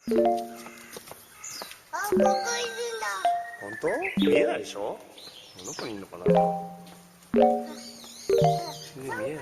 本当？見えないでしょ？どこにいるのかな？全然見えないよ。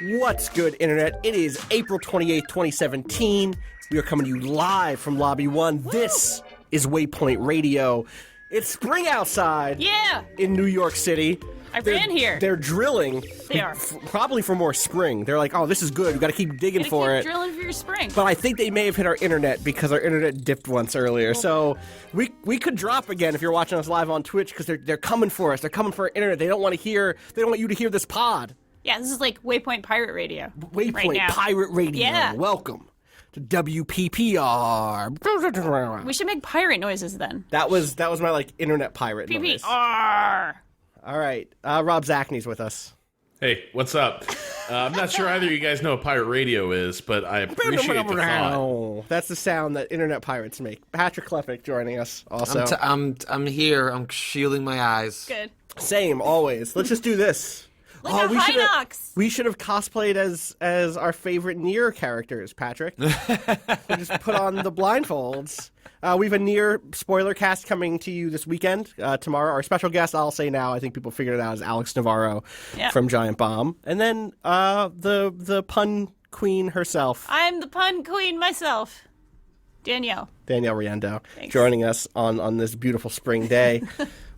What's good, Internet? It is April 28th, 2017. We are coming to you live from Lobby 1. This is Waypoint Radio. It's spring outside. Yeah. In New York City. I ran here. They're drilling. They are. Probably for more spring. They're like, oh, this is good. We've got to keep digging for it. Drilling for your spring. But I think they may have hit our internet because our internet dipped once earlier. So we could drop again if you're watching us live on Twitch because they're coming for us. They're coming for our internet. They don't want you to hear this pod. Yeah, this is like Waypoint Pirate Radio. Waypoint right Pirate Radio. Yeah. Welcome to WPPR. We should make pirate noises then. That was my like internet pirate noise. PPR. All right, Rob Zachney's with us. Hey, what's up? I'm not sure either of you guys know what pirate radio is, but I appreciate the thought. That's the sound that internet pirates make. Patrick Klepek joining us also. I'm here. I'm shielding my eyes. Good. Same, always. Let's just do this. Like Hinox. We should have cosplayed as our favorite Nier characters, Patrick. We just put on the blindfolds. We have a Nier spoiler cast coming to you this weekend, tomorrow. Our special guest, I'll say now, I think people figured it out, is Alex Navarro from Giant Bomb. And then the pun queen herself. I'm the pun queen myself. Danielle Riendo. Thanks. Joining us on this beautiful spring day.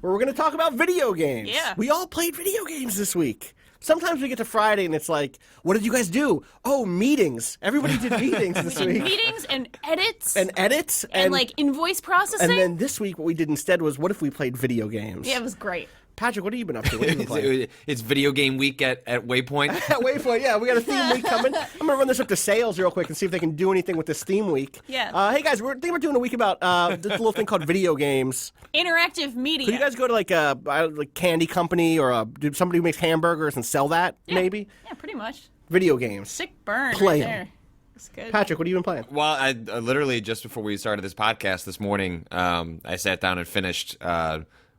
Where we're going to talk about video games. Yeah. We all played video games this week. Sometimes we get to Friday and it's like, what did you guys do? Oh, meetings. Everybody did meetings this week. Meetings and edits. And like invoice processing. And then this week what we did instead was, what if we played video games? Yeah, it was great. Patrick, what have you been up to? What have you been playing? It's video game week at Waypoint. At Waypoint, yeah. We got a theme week coming. I'm going to run this up to sales real quick and see if they can do anything with this theme week. Yeah. Hey, guys, I think we're doing a week about this little thing called video games. Interactive media. Could you guys go to like a candy company or somebody who makes hamburgers and sell that, maybe? Yeah, pretty much. Video games. Sick burn Play right 'em. there. It's good. Patrick, what have you been playing? Well, I literally just before we started this podcast this morning, I sat down and finished.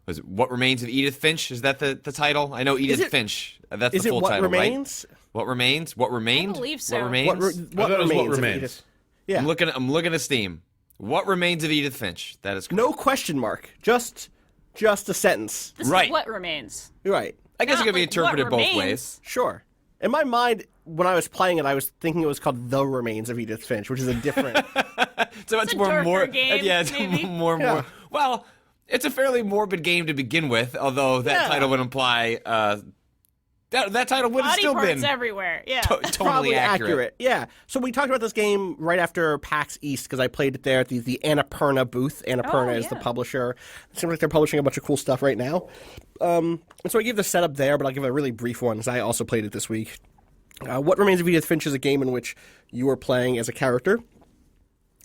Was it What Remains of Edith Finch? Is that the title? I know Edith Finch. That's the full title, remains? right? What Remains? What Remained? I believe so. What Remains? What thought it was remains? What of Remains. Edith? Yeah. I'm looking at Steam. What Remains of Edith Finch? That is correct. No question mark. Just a sentence. This Right. is what remains. You're right. I guess it Not could be like interpreted what both remains. ways. Sure. In my mind, when I was playing it, I was thinking it was called The Remains of Edith Finch, which is a different. So It's a darker game, yeah, it's maybe. more. Well, it's a fairly morbid game to begin with, although that title would imply that title would have Body still parts been everywhere. Yeah. totally Probably accurate. Yeah. So we talked about this game right after PAX East because I played it there at the Annapurna booth. Annapurna is the publisher. It seems like they're publishing a bunch of cool stuff right now. And so I gave the setup there, but I'll give a really brief one because I also played it this week. What Remains of Edith Finch is a game in which you are playing as a character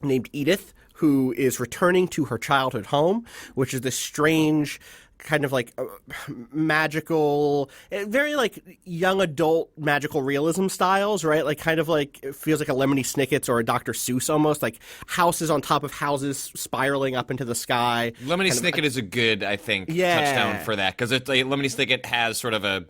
named Edith, who is returning to her childhood home, which is this strange kind of like magical, very like young adult magical realism styles, right? Like kind of like, it feels like a Lemony Snicket's or a Dr. Seuss almost, like houses on top of houses spiraling up into the sky. Lemony Snicket is a good, I think, touchdown for that because like, Lemony Snicket has sort of a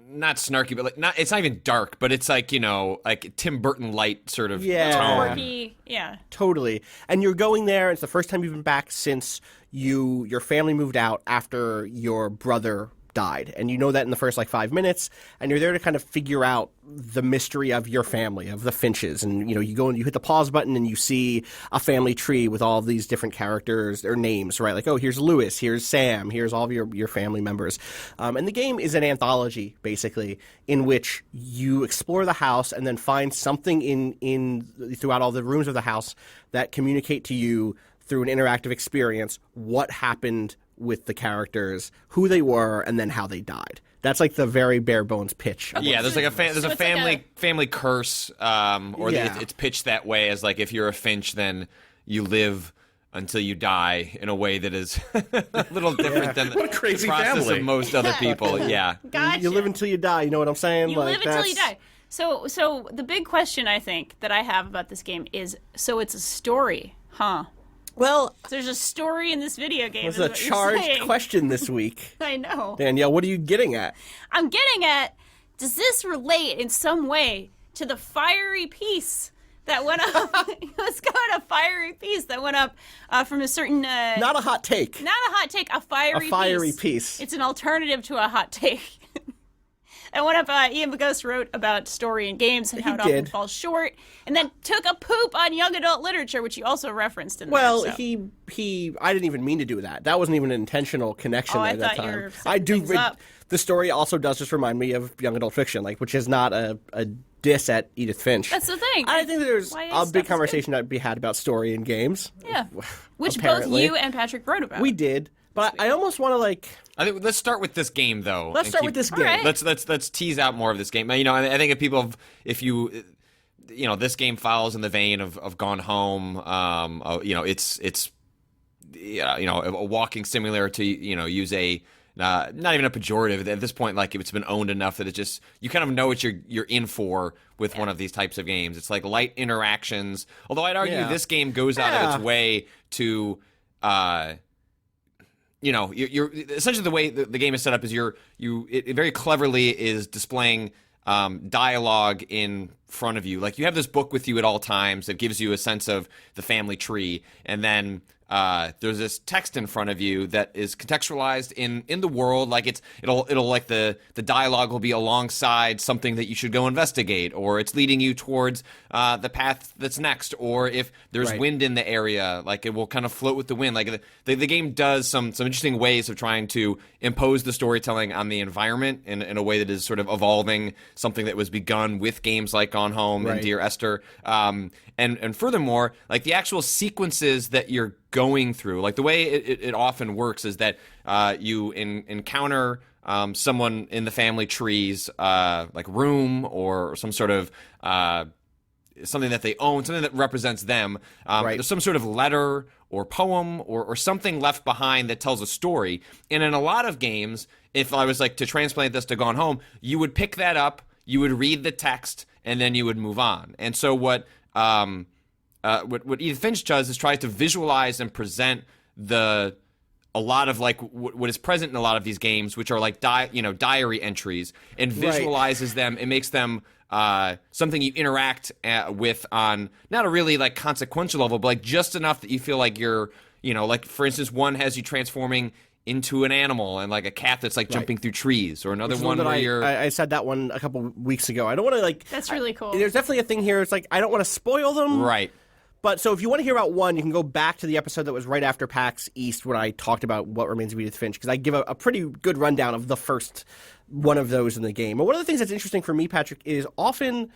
not snarky, but like it's not even dark, but it's like, you know, like Tim Burton light sort of tone. Quirky, yeah. Totally. And you're going there, it's the first time you've been back since your family moved out after your brother died. And you know that in the first like 5 minutes, and you're there to kind of figure out the mystery of your family, of the Finches. And you know, you go and you hit the pause button and you see a family tree with all of these different characters, their names, right? Like, oh, here's Lewis, here's Sam, here's all of your family members. And the game is an anthology, basically, in which you explore the house and then find something in throughout all the rooms of the house that communicate to you through an interactive experience what happened with the characters, who they were, and then how they died. That's like the very bare bones pitch. Yeah, there's like a family curse, it's pitched that way as like if you're a Finch, then you live until you die in a way that is a little different than What a crazy the process family. of most other people. Yeah, Gotcha. You live until you die. You know what I'm saying? You live until you die. So the big question I think that I have about this game is, so it's a story, huh? Well, there's a story in this video game. It's a charged question this week. I know. Danielle, what are you getting at? I'm getting at, does this relate in some way to the fiery piece that went up? Let's go to a fiery piece that went up from a certain... Not a hot take. Not a hot take, a fiery piece. It's an alternative to a hot take. And one of Ian Bogost wrote about story in games and how it often falls short, and then took a poop on young adult literature, which he also referenced in there. Well, so. he I didn't even mean to do that. That wasn't even an intentional connection at that time. I do. The story also does just remind me of young adult fiction, which is not a diss at Edith Finch. That's the thing. I think there's a big conversation that be had about story in games. Yeah, which both you and Patrick wrote about. We did. But I almost want to I think let's start with this game though. Let's start with this game. Right. Let's tease out more of this game. You know, I think if this game follows in the vein of Gone Home. It's a walking simulator to use a not even a pejorative at this point. Like, it's been owned enough that it just you kind of know what you're in for with one of these types of games. It's like light interactions. Although I'd argue this game goes out of its way to. You're essentially the way the game is set up is it very cleverly is displaying dialogue in front of you. Like, you have this book with you at all times that gives you a sense of the family tree, and then there's this text in front of you that is contextualized in the world. Like, it'll like the dialogue will be alongside something that you should go investigate, or it's leading you towards the path that's next, or if there's wind in the area, like, it will kind of float with the wind. Like, the game does some interesting ways of trying to impose the storytelling on the environment in a way that is sort of evolving something that was begun with games like Gone Home and Dear Esther. And furthermore, like, the actual sequences that you're going through, like, the way it often works is that you encounter someone in the family tree's like room or some sort of something that they own, something that represents them. There's some sort of letter or poem or something left behind that tells a story. And in a lot of games, if I was like to translate this to Gone Home, you would pick that up, you would read the text, and then you would move on. And so what Edith Finch does is tries to visualize and present a lot of like what is present in a lot of these games, which are like diary entries, and visualizes them. It makes them something you interact with on not a really like consequential level, but like just enough that you feel like you're, like, for instance, one has you transforming into an animal and like a cat that's like jumping through trees, or another one where you're... I said that one a couple weeks ago. I don't want to like... That's really cool. There's definitely a thing here. It's like, I don't want to spoil them. Right. But so if you want to hear about one, you can go back to the episode that was right after PAX East when I talked about What Remains of Edith Finch, because I give a pretty good rundown of the first one of those in the game. And one of the things that's interesting for me, Patrick, is often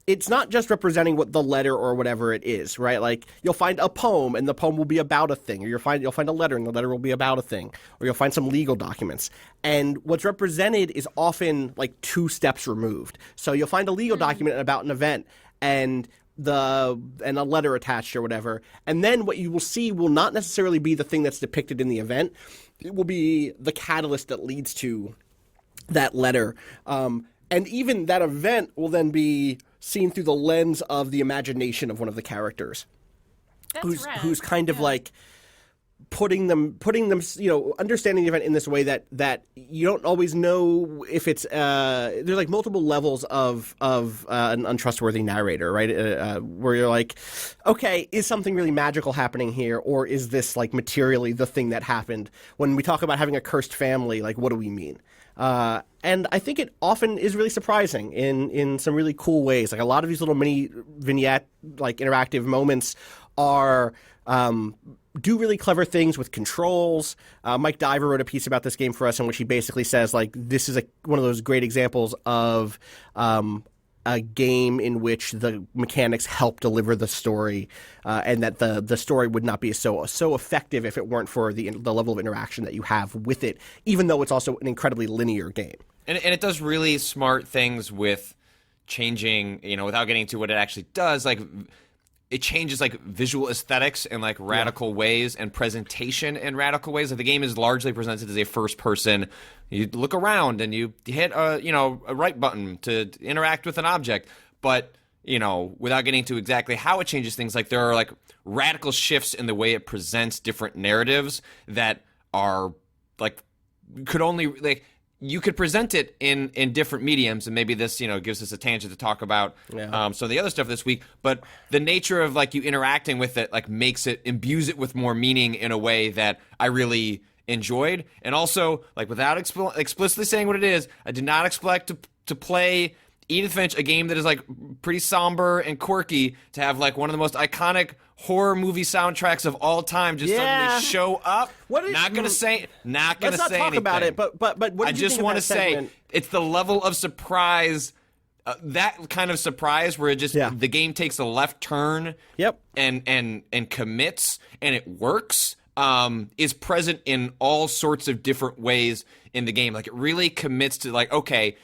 it's not just representing what the letter or whatever it is, right? Like, you'll find a poem and the poem will be about a thing, or you'll find a letter and the letter will be about a thing, or you'll find some legal documents. And what's represented is often like 2 steps removed. So you'll find a legal document about an event and a letter attached or whatever, and then what you will see will not necessarily be the thing that's depicted in the event. It will be the catalyst that leads to that letter, and even that event will then be seen through the lens of the imagination of one of the characters. Who's kind of like putting them, understanding the event in this way that you don't always know if it's there's like multiple levels of an untrustworthy narrator, right? Where you're like, okay, is something really magical happening here, or is this like materially the thing that happened? When we talk about having a cursed family, like, what do we mean? And I think it often is really surprising in some really cool ways. Like, a lot of these little mini vignette, like, interactive moments are do really clever things with controls. Mike Diver wrote a piece about this game for us in which he basically says, like, this is one of those great examples of a game in which the mechanics help deliver the story, and that the story would not be so effective if it weren't for the level of interaction that you have with it, even though it's also an incredibly linear game. And it does really smart things with changing, without getting into what it actually does, like, it changes like visual aesthetics in like radical ways, and presentation in radical ways. Like, the game is largely presented as a first person. You look around and you hit a right button to interact with an object, but without getting to exactly how it changes things, like there are like radical shifts in the way it presents different narratives that are like could only like you could present it in different mediums, and maybe this gives us a tangent to talk about some of the other stuff this week. But the nature of like you interacting with it like imbues it with more meaning in a way that I really enjoyed. And also, like, without explicitly saying what it is, I did not expect to play Edith Finch, a game that is like pretty somber and quirky, to have like one of the most iconic horror movie soundtracks of all time just suddenly show up. Not gonna say let's not talk anything about it, but what I did you just think want of to that say segment? it's the level of surprise, that kind of surprise where it just the game takes a left turn, and commits, and it works. Is present in all sorts of different ways in the game. Like, it really commits to like, okay,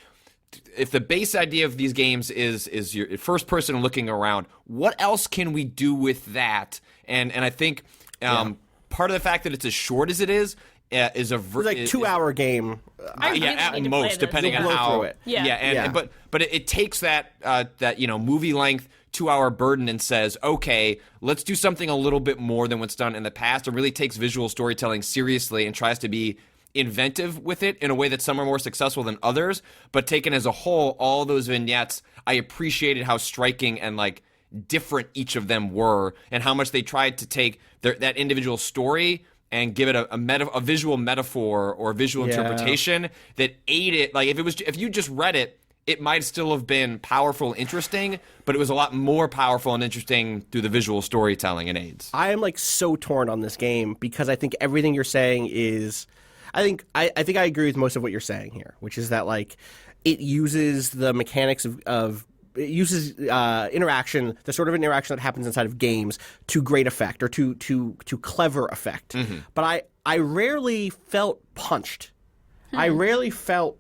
if the base idea of these games is your first person looking around, what else can we do with that? And I think part of the fact that it's as short as it is a it's like 2-hour game. At most, depending on how. But it takes that movie length 2-hour burden and says, okay, let's do something a little bit more than what's done in the past, and really takes visual storytelling seriously and tries to be inventive with it in a way that some are more successful than others. But taken as a whole, all those vignettes, I appreciated how striking and like different each of them were, and how much they tried to take that individual story and give it a visual metaphor or visual interpretation that aided. Like, if you just read it, it might still have been powerful and interesting, but it was a lot more powerful and interesting through the visual storytelling and aids. I am like so torn on this game because I think everything you're saying is, I think I agree with most of what you're saying here, which is that like it uses the mechanics of it uses interaction, the sort of interaction that happens inside of games, to great effect or to clever effect. Mm-hmm. But I rarely felt punched. I rarely felt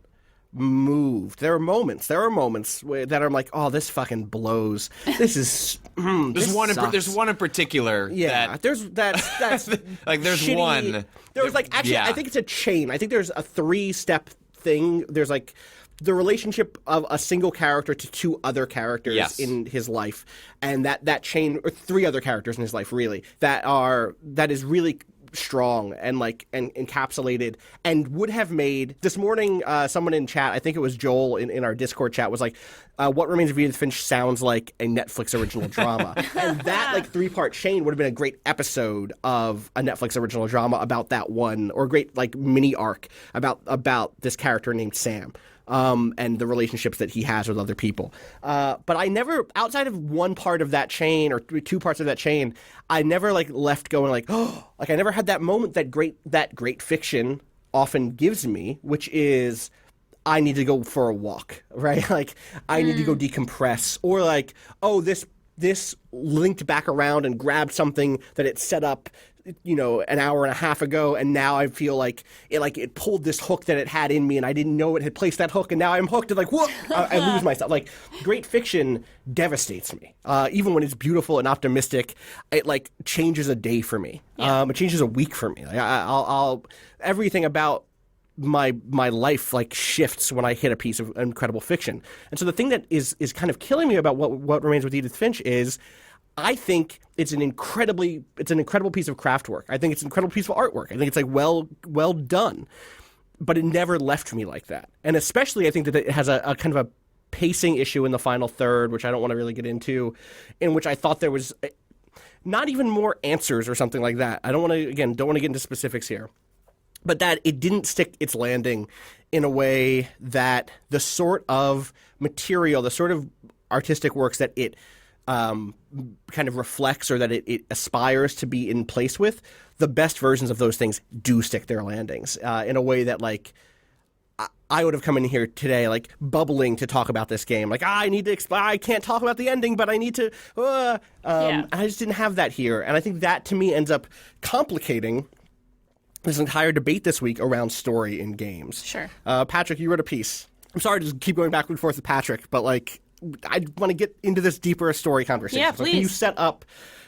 moved. There are moments that I'm like, oh, this fucking blows. This is there's one in particular. Yeah, that's like there's shitty. one. There's like actually, I think it's a chain. I think there's a 3-step thing. There's like the relationship of a single character to 2 other characters in his life, and that chain, or 3 other characters in his life, really, that is really strong and like and encapsulated, and would have made this morning. Someone in chat, I think it was Joel in our Discord chat, was like, "What Remains of Edith Finch sounds like a Netflix original drama," and that like 3-part chain would have been a great episode of a Netflix original drama about that one, or a great like mini arc about this character named Sam. And the relationships that he has with other people. But I never, outside of one part of that chain or 2 parts of that chain, I never like left going like, oh, like I never had that moment that great fiction often gives me, which is I need to go for a walk, right? Like I need to go decompress, or like, oh, this linked back around and grabbed something that it set up, an hour and a half ago, and now I feel like it pulled this hook that it had in me, and I didn't know it had placed that hook, and now I'm hooked, and like, whoa, I lose myself. Like, great fiction devastates me. Even when it's beautiful and optimistic, it like changes a day for me. It changes a week for me. Like, I'll everything about my life like shifts when I hit a piece of incredible fiction. And so the thing that is kind of killing me about what Remains with Edith Finch is, I think it's an incredible piece of craft work. I think it's an incredible piece of artwork. I think it's like well done, but it never left me like that. And especially I think that it has a kind of a pacing issue in the final third, which I don't want to really get into, in which I thought there was not even more answers or something like that. I don't want to get into specifics here, but that it didn't stick its landing in a way that the sort of material, the sort of artistic works that it kind of reflects, or that it aspires to be in place with, the best versions of those things do stick their landings in a way that like I would have come in here today like bubbling to talk about this game, like I can't talk about the ending, but I need to I just didn't have that here, and I think that to me ends up complicating this entire debate this week around story in games. Sure. Patrick, you wrote a piece. I'm sorry to just keep going back and forth with Patrick, but like I want to get into this deeper story conversation. Yeah, so please. Can you set up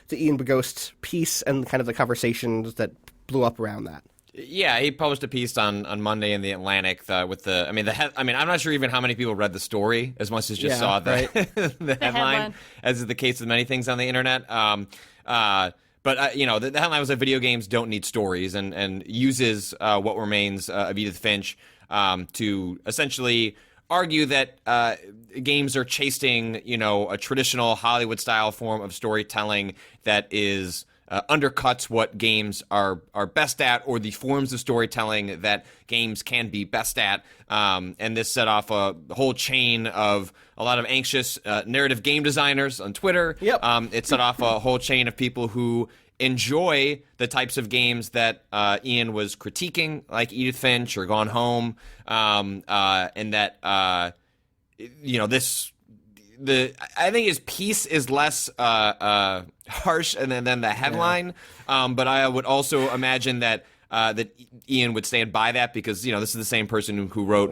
the Ian Bogost piece and kind of the conversations that blew up around that? Yeah, he published a piece on Monday in the Atlantic with the. I mean, I'm not sure even how many people read the story as much as just saw the the headline, as is the case with many things on the internet. But the headline was that video games don't need stories, and uses What Remains of Edith Finch to essentially argue that games are chasing, a traditional Hollywood-style form of storytelling that is undercuts what games are best at, or the forms of storytelling that games can be best at. And this set off a whole chain of a lot of anxious narrative game designers on Twitter. Yep. It set off a whole chain of people who enjoy the types of games that Ian was critiquing, like Edith Finch or Gone Home, and that I think his piece is less harsh than the headline, but I would also imagine that Ian would stand by that, because this is the same person who wrote.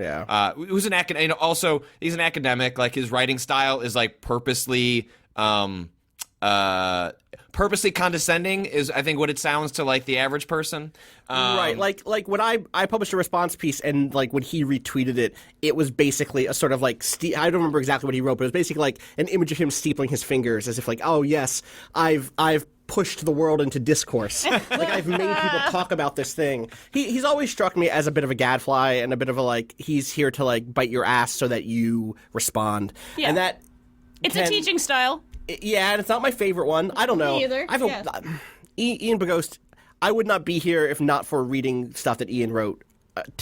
Who's an academic. Also, he's an academic. Like, his writing style is like purposely condescending, is I think what it sounds to like the average person. Right, like when I published a response piece, and like when he retweeted it, it was basically a sort of like I don't remember exactly what he wrote, but it was basically like an image of him steepling his fingers as if like, oh yes, I've pushed the world into discourse. Like, I've made people talk about this thing. He's always struck me as a bit of a gadfly, and a bit of a like, he's here to like bite your ass so that you respond. Yeah. And that it's a teaching style. Yeah, and it's not my favorite one. I don't know. Me either. Ian Bogost, I would not be here if not for reading stuff that Ian wrote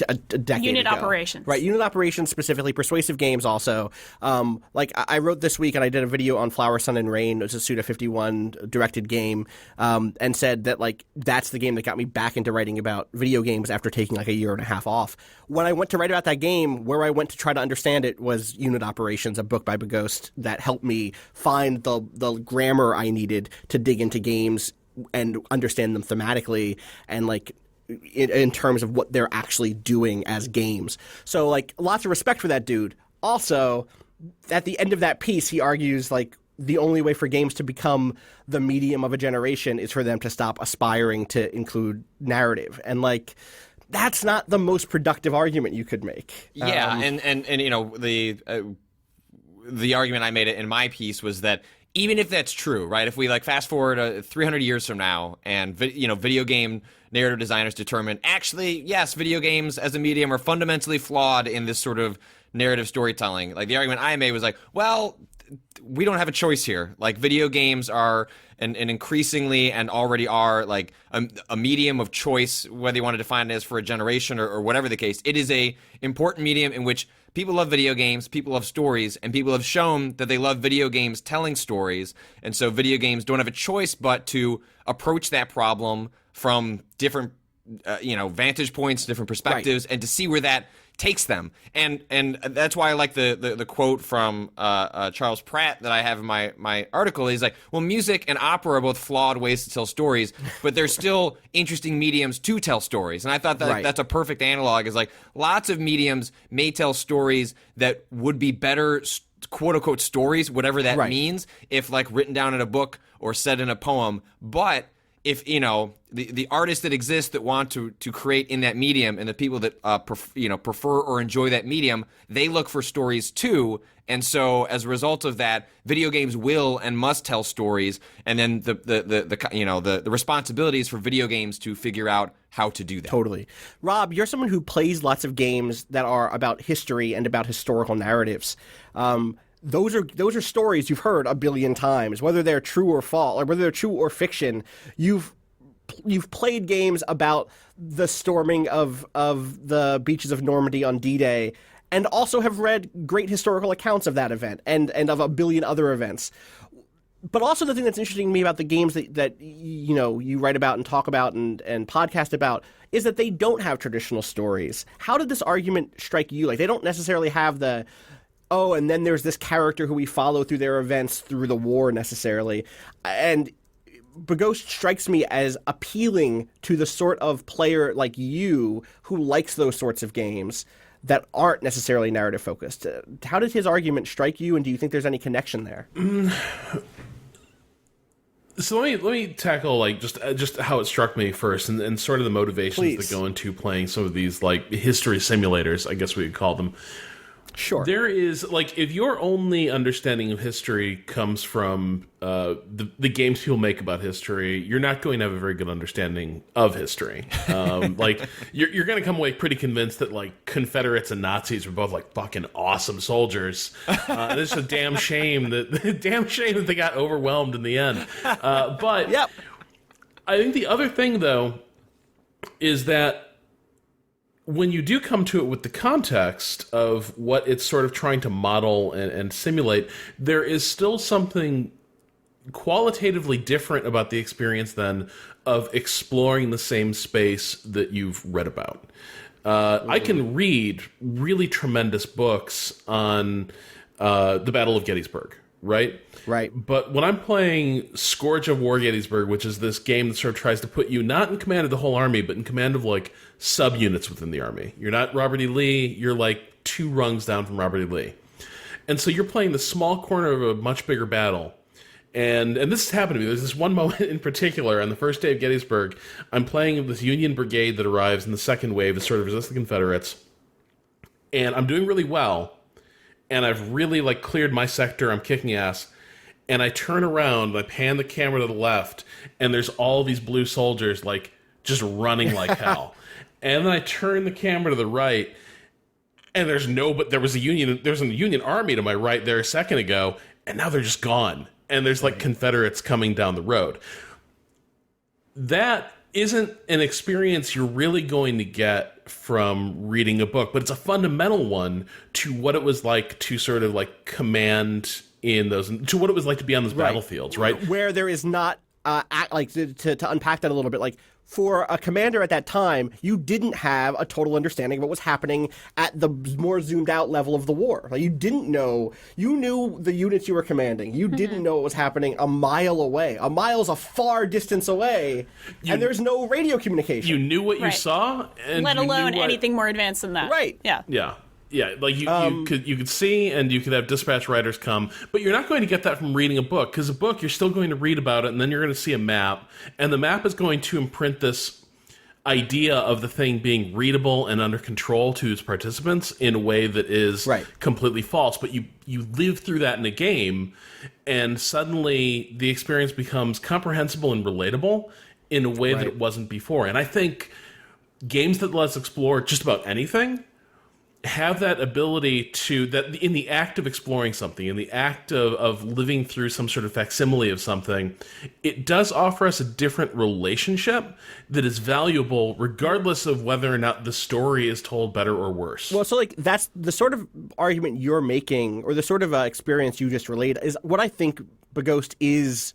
a decade Unit ago. Operations. Right, Unit Operations specifically, Persuasive Games also. Like, I wrote this week, and I did a video on Flower, Sun, and Rain. It was a Suda51 directed game, and said that, like, that's the game that got me back into writing about video games after taking, like, a year and a half off. When I went to write about that game, where I went to try to understand it was Unit Operations, a book by Bogost that helped me find the grammar I needed to dig into games and understand them thematically, and, like, in terms of what they're actually doing as games. So, like, lots of respect for that dude. Also, at the end of that piece, he argues, like, the only way for games to become the medium of a generation is for them to stop aspiring to include narrative. And, like, that's not the most productive argument you could make. Yeah, and the argument I made in my piece was that even if that's true, right? If we like fast forward 300 years from now, and video game narrative designers determine, actually, yes, video games as a medium are fundamentally flawed in this sort of narrative storytelling. Like, the argument I made was like, well, we don't have a choice here. Like, video games are an increasingly, and already are, like a medium of choice, whether you want to define it as for a generation or whatever the case. It is a important medium in which people love video games, people love stories, and people have shown that they love video games telling stories. And so video games don't have a choice but to approach that problem from different vantage points, different perspectives, right, and to see where that takes them. And that's why I like the quote from Charles Pratt that I have in my article. He's like, well, music and opera are both flawed ways to tell stories, but they're still interesting mediums to tell stories. And I thought that right, that's a perfect analog. Is like, lots of mediums may tell stories that would be better quote unquote stories, whatever that right, means, if like written down in a book or said in a poem. But if, the artists that exist that want to create in that medium, and the people that prefer or enjoy that medium, they look for stories too. And so as a result of that, video games will and must tell stories. And then the responsibilities for video games to figure out how to do that. Totally. Rob, you're someone who plays lots of games that are about history and about historical narratives. Those are stories you've heard a billion times, whether they're true or false, or whether they're true or fiction. You've played games about the storming of the beaches of Normandy on D-Day, and also have read great historical accounts of that event and of a billion other events. But also, the thing that's interesting to me about the games that you write about and talk about and podcast about is that they don't have traditional stories. How did this argument strike you? Like, they don't necessarily have the, oh, and then there's this character who we follow through their events through the war necessarily. And Bogost strikes me as appealing to the sort of player like you who likes those sorts of games that aren't necessarily narrative focused. How did his argument strike you, and do you think there's any connection there? So let me tackle like just how it struck me first, and sort of the motivations that go into playing some of these like history simulators, I guess we could call them. Sure. There is, like, if your only understanding of history comes from the games people make about history, you're not going to have a very good understanding of history. Like, you're going to come away pretty convinced that, like, Confederates and Nazis were both, like, fucking awesome soldiers. And it's a damn shame that they got overwhelmed in the end. But yep. I think the other thing, though, is that when you do come to it with the context of what it's sort of trying to model and simulate, there is still something qualitatively different about the experience then of exploring the same space that you've read about. I can read really tremendous books on the Battle of Gettysburg, right? Right. But when I'm playing Scourge of War Gettysburg, which is this game that sort of tries to put you not in command of the whole army, but in command of, like, subunits within the army. You're not Robert E. Lee, you're, like, 2 rungs down from Robert E. Lee. And so you're playing the small corner of a much bigger battle. And this has happened to me. There's this one moment in particular, on the first day of Gettysburg, I'm playing this Union brigade that arrives in the second wave to sort of resist the Confederates. And I'm doing really well. And I've really, like, cleared my sector. I'm kicking ass. And I turn around, I pan the camera to the left, and there's all these blue soldiers, like, just running like hell. And then I turn the camera to the right, and there was a Union army to my right there a second ago, and now they're just gone. And there's, like, Confederates coming down the road. That isn't an experience you're really going to get from reading a book, but it's a fundamental one to what it was like to sort of, like, command in those, to what it was like to be on those battlefields, right? Where there is not, like, to unpack that a little bit, like, for a commander at that time, you didn't have a total understanding of what was happening at the more zoomed out level of the war. Like, you didn't know, you knew the units you were commanding. You didn't know what was happening a mile away. A mile's a far distance away, and there's no radio communication. You knew what you saw, and let alone anything more advanced than that. Right. Yeah. Yeah. Yeah, like you could see, and you could have dispatch riders come, but you're not going to get that from reading a book, because a book, you're still going to read about it, and then you're going to see a map, and the map is going to imprint this idea of the thing being readable and under control to its participants in a way that is completely false. But you live through that in a game, and suddenly the experience becomes comprehensible and relatable in a way that it wasn't before. And I think games that let us explore just about anything have that ability to, that in the act of exploring something, in the act of living through some sort of facsimile of something, it does offer us a different relationship that is valuable regardless of whether or not the story is told better or worse. Well, so, like, that's the sort of argument you're making, or the sort of experience you just relayed, is what I think Bogost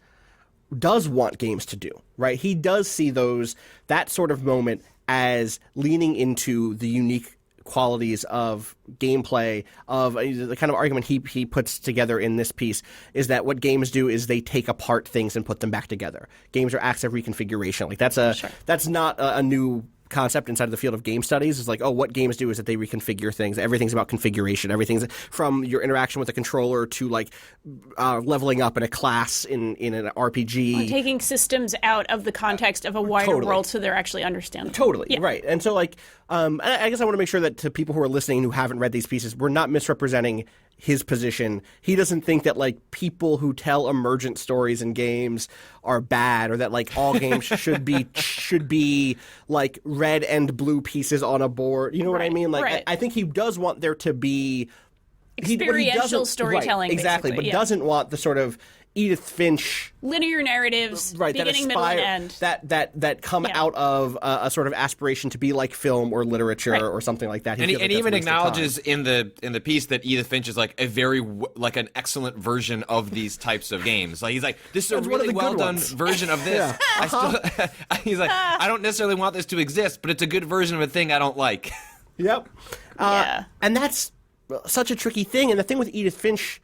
does want games to do, right? He does see that sort of moment as leaning into the unique qualities of gameplay, of the kind of argument he puts together in this piece is that what games do is they take apart things and put them back together. Games are acts of reconfiguration. Like, that's not a new concept inside of the field of game studies. Is like, oh, what games do is that they reconfigure things. Everything's about configuration. Everything's from your interaction with a controller to, like, leveling up in a class in an RPG. Or taking systems out of the context of a wider world so they're actually understandable. Totally, right. And so, like, I guess I want to make sure that to people who are listening who haven't read these pieces, we're not misrepresenting his position. He doesn't think that, like, people who tell emergent stories in games are bad, or that, like, all games should be like red and blue pieces on a board. You know what I mean? Like, I think he does want there to be experiential storytelling, exactly, but doesn't want the sort of Edith Finch linear narratives, beginning, middle, and end, that come out of a sort of aspiration to be like film or literature or something like that. He even acknowledges in the piece that Edith Finch is like an excellent version of these types of games. Like, he's like, this is a really well done version of this. He's like, I don't necessarily want this to exist, but it's a good version of a thing I don't like. Yep. And that's such a tricky thing. And the thing with Edith Finch,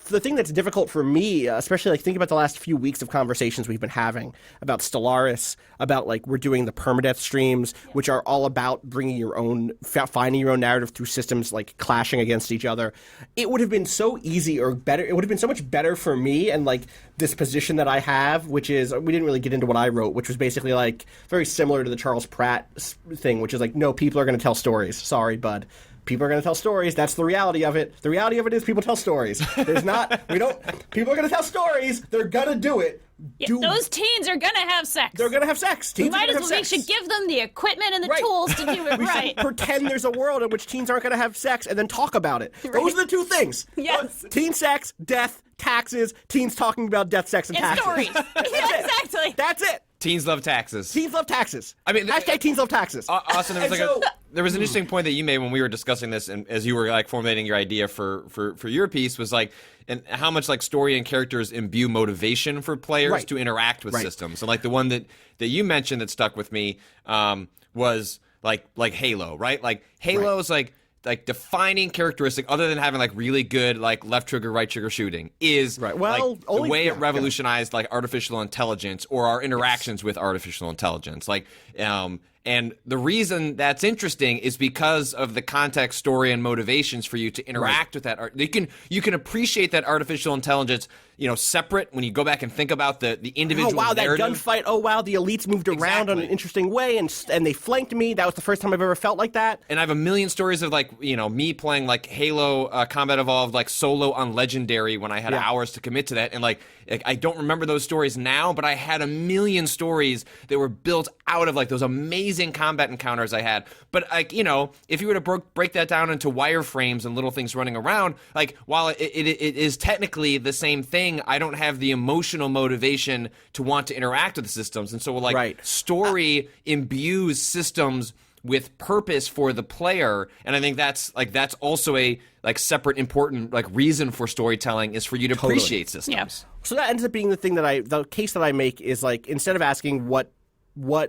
the thing that's difficult for me, especially like think about the last few weeks of conversations we've been having about Stellaris, about like we're doing the permadeath streams, which are all about bringing your own, finding your own narrative through systems like clashing against each other. It would have been so easy or better. It would have been so much better for me and like this position that I have, which is, we didn't really get into what I wrote, which was basically like very similar to the Charles Pratt thing, which is like, no, people are going to tell stories. Sorry, bud. People are going to tell stories. That's the reality of it. The reality of it is people tell stories. There's not, people are going to tell stories. They're going to do it. Yeah, those teens are going to have sex. They're going to have sex. Teens we should give them the equipment and the tools to do it we right. Should pretend there's a world in which teens aren't going to have sex and then talk about it. Right. Those are the two things. Yes. Teen sex, death, taxes, teens talking about death, sex, and taxes. Stories. Yeah, exactly. That's it. Teens love taxes. Teens love taxes. I mean, hashtag teens love taxes. Austin, there was an interesting point that you made when we were discussing this, and as you were like formulating your idea for your piece, was like, and how much like story and characters imbue motivation for players to interact with systems. And like the one that you mentioned that stuck with me was like Halo, right? Like Halo is like defining characteristic other than having like really good like left trigger right trigger shooting is right. Well, like, the way it revolutionized like artificial intelligence or our interactions with artificial intelligence, like and the reason that's interesting is because of the context, story, and motivations for you to interact with that art. You can appreciate that artificial intelligence, separate when you go back and think about the individual narrative. That gunfight. Oh, wow, the elites moved around on an interesting way, and they flanked me. That was the first time I've ever felt like that. And I have a million stories of like, me playing like Halo Combat Evolved like solo on Legendary when I had hours to commit to that. And like I don't remember those stories now, but I had a million stories that were built out of like those amazing combat encounters I had. But like, if you were to break that down into wireframes and little things running around, like while it is technically the same thing, I don't have the emotional motivation to want to interact with the systems. And so like story imbues systems with purpose for the player, and I think that's also a like separate important like reason for storytelling is for you to appreciate systems. Yeah. So that ends up being the case that I make is like, instead of asking why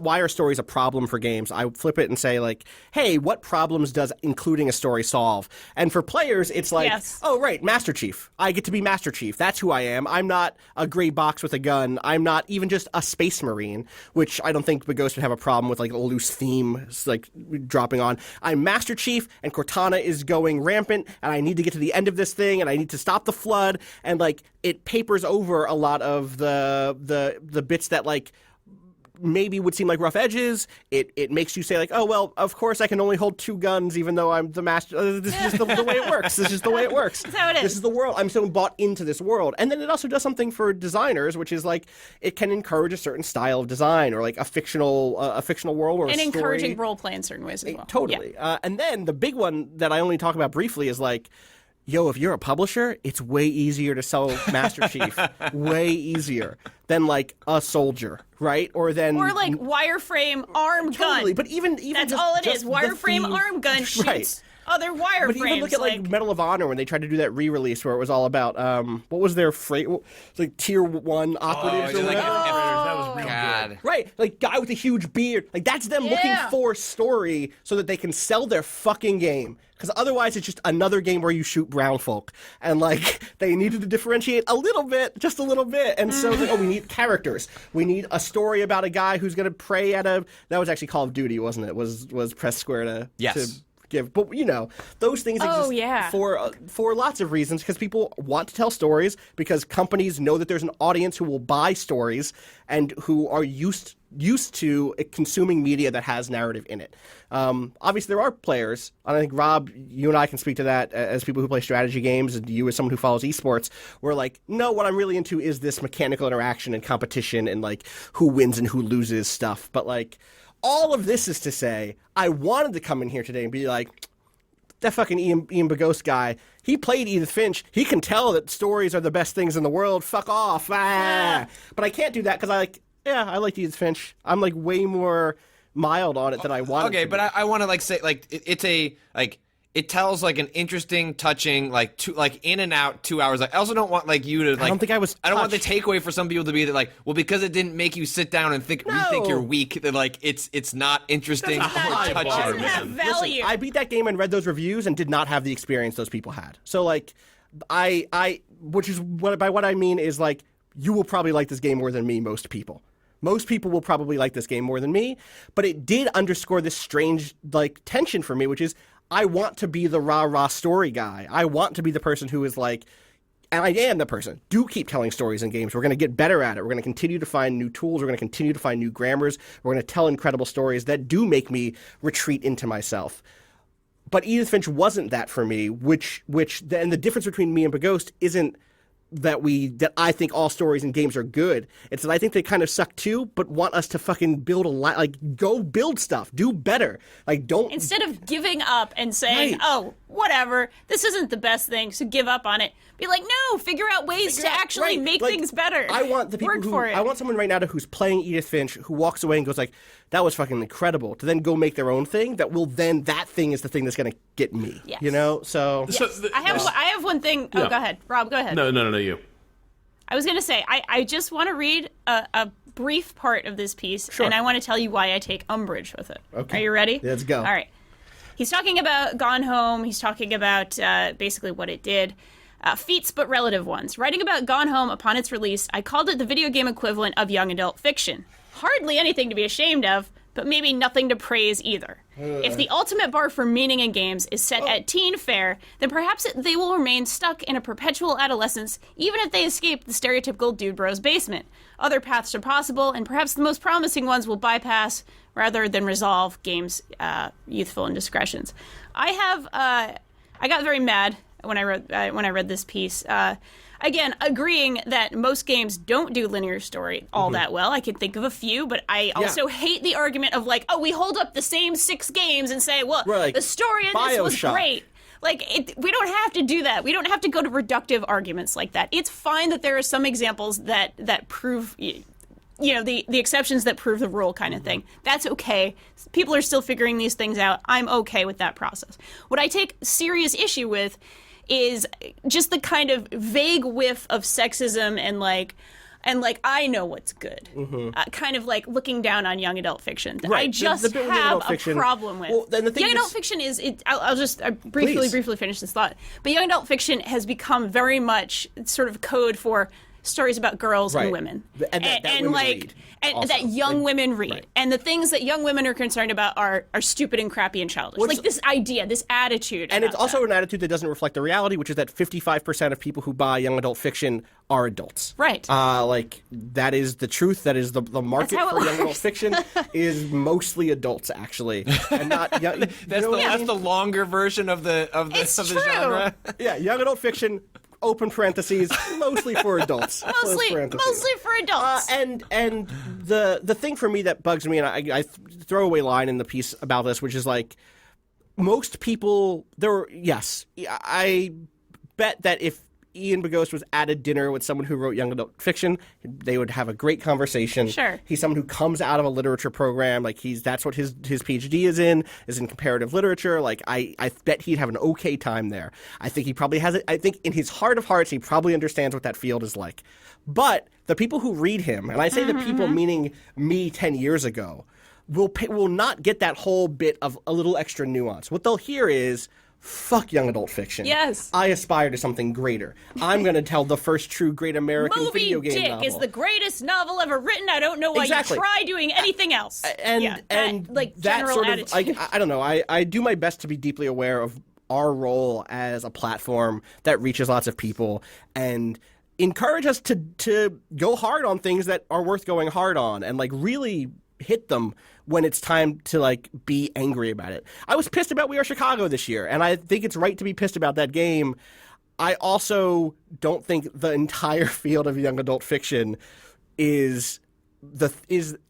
are stories a problem for games, I flip it and say like, hey, what problems does including a story solve? And for players, it's like, oh, right, Master Chief. I get to be Master Chief. That's who I am. I'm not a gray box with a gun. I'm not even just a space marine, which I don't think Bogost would have a problem with like a loose theme like dropping on. I'm Master Chief, and Cortana is going rampant, and I need to get to the end of this thing, and I need to stop the flood, and like it papers over a lot of the bits that like maybe would seem like rough edges. It makes you say like, oh, well, of course I can only hold two guns even though I'm the master. This is just the way it works. This is the way it works. That's how it is. This is the world. I'm so bought into this world. And then it also does something for designers, which is like it can encourage a certain style of design or like a fictional world or a story. And encouraging role play in certain ways as well. Totally. Yeah. And then the big one that I only talk about briefly is like, yo, if you're a publisher, it's way easier to sell Master Chief. Way easier than like a soldier, right? Or like wireframe arm gun. Totally, but even that's just, all it just is. Wireframe arm gun shoots. Right. Other wireframes. But even look at like Medal of Honor when they tried to do that re-release where it was all about what was their like tier 1 operatives or whatever. That was real good. Right, like guy with a huge beard. Like that's them looking for story so that they can sell their fucking game. Because otherwise it's just another game where you shoot brown folk. And like they needed to differentiate a little bit, just a little bit. And so we need characters. We need a story about a guy who's going to pray at a... That was actually Call of Duty, wasn't it? Was press square to give. But those things exist for lots of reasons, because people want to tell stories, because companies know that there's an audience who will buy stories and who are used to consuming media that has narrative in it. Obviously, there are players, and I think, Rob, you and I can speak to that as people who play strategy games, and you as someone who follows esports, where like, no, what I'm really into is this mechanical interaction and competition and like who wins and who loses stuff. But like, all of this is to say, I wanted to come in here today and be like, that fucking Ian Bogost guy, he played Edith Finch. He can tell that stories are the best things in the world. Fuck off. But I can't do that because I like Edith Finch. I'm like way more mild on it than I wanted to. Okay, but I want to like say like it's a like it tells like an interesting, touching, like in and out 2 hours. Like, I also don't want like you to like. I don't think I was. I don't want the takeaway for some people to be that like, well, because it didn't make you sit down and rethink your week. That like it's not interesting or touching. Doesn't have value. Listen, I beat that game and read those reviews and did not have the experience those people had. So like, which is by what I mean is like, you will probably like this game more than me, most people. Most people will probably like this game more than me, but it did underscore this strange like tension for me, which is I want to be the rah-rah story guy. I want to be the person who is like, and I am the person. Do keep telling stories in games. We're going to get better at it. We're going to continue to find new tools. We're going to continue to find new grammars. We're going to tell incredible stories that do make me retreat into myself. But Edith Finch wasn't that for me, and the difference between me and Bogost isn't that I think all stories and games are good. It's that I think they kind of suck too, but want us to fucking build go build stuff, do better. Like, don't, instead of giving up and saying, right, oh, whatever, this isn't the best thing, so give up on it. Be like, no, figure out ways to actually make things better. I want the people I want someone right now who's playing Edith Finch who walks away and goes like, that was fucking incredible, to then go make their own thing that thing is the thing that's going to get me. Yes. You know? So, yes. I have one thing. Oh, yeah. Go ahead. Rob, go ahead. No, you. I was going to say, I just want to read a brief part of this piece, sure, and I want to tell you why I take umbrage with it. Okay. Are you ready? Let's go. All right. He's talking about Gone Home. He's talking about basically what it did. Feats, but relative ones. Writing about Gone Home upon its release, I called it the video game equivalent of young adult fiction. Hardly anything to be ashamed of, but maybe nothing to praise either. If the ultimate bar for meaning in games is set at teen fare, then perhaps they will remain stuck in a perpetual adolescence, even if they escape the stereotypical dude bro's basement. Other paths are possible, and perhaps the most promising ones will bypass rather than resolve games' youthful indiscretions. I got very mad when I read this piece. Again, agreeing that most games don't do linear story all that well. I can think of a few, but I also hate the argument of like, oh, we hold up the same 6 games and say, well, like, the story in this was great. Like, we don't have to do that. We don't have to go to reductive arguments like that. It's fine that there are some examples that prove, the exceptions that prove the rule kind of thing. That's okay. People are still figuring these things out. I'm okay with that process. What I take serious issue with is just the kind of vague whiff of sexism and I know what's good. Kind of like looking down on young adult fiction. Right. I just have a problem with. Well, then the thing young adult fiction is, I'll just briefly finish this thought. But young adult fiction has become very much sort of code for stories about girls and women. And that young women read. Right. And the things that young women are concerned about are stupid and crappy and childish. Like this idea, this attitude. And it's also an attitude that doesn't reflect the reality, which is that 55% of people who buy young adult fiction are adults. Right. That is the truth. That is the market for young adult fiction is mostly adults, actually. And not young, that's the longer version of the genre. Yeah, young adult fiction, open parentheses, mostly for adults. mostly for adults. And the thing for me that bugs me, and I throw away line in the piece about this, which is like, most people, I bet that if Ian Bogost was at a dinner with someone who wrote young adult fiction, they would have a great conversation. Sure. He's someone who comes out of a literature program. Like that's what his PhD is in comparative literature. Like I bet he'd have an okay time there. I think he probably has it. I think in his heart of hearts, he probably understands what that field is like. But the people who read him, and I say the people meaning me 10 years ago, will not get that whole bit of a little extra nuance. What they'll hear is, fuck young adult fiction. Yes. I aspire to something greater. I'm going to tell the first true great American video game novel. Moby Dick is the greatest novel ever written. I don't know why you try doing anything else. And that general sort attitude. of, I don't know. I do my best to be deeply aware of our role as a platform that reaches lots of people and encourage us to go hard on things that are worth going hard on and really hit them when it's time to be angry about it. I was pissed about We Are Chicago this year, and I think it's right to be pissed about that game. I also don't think the entire field of young adult fiction is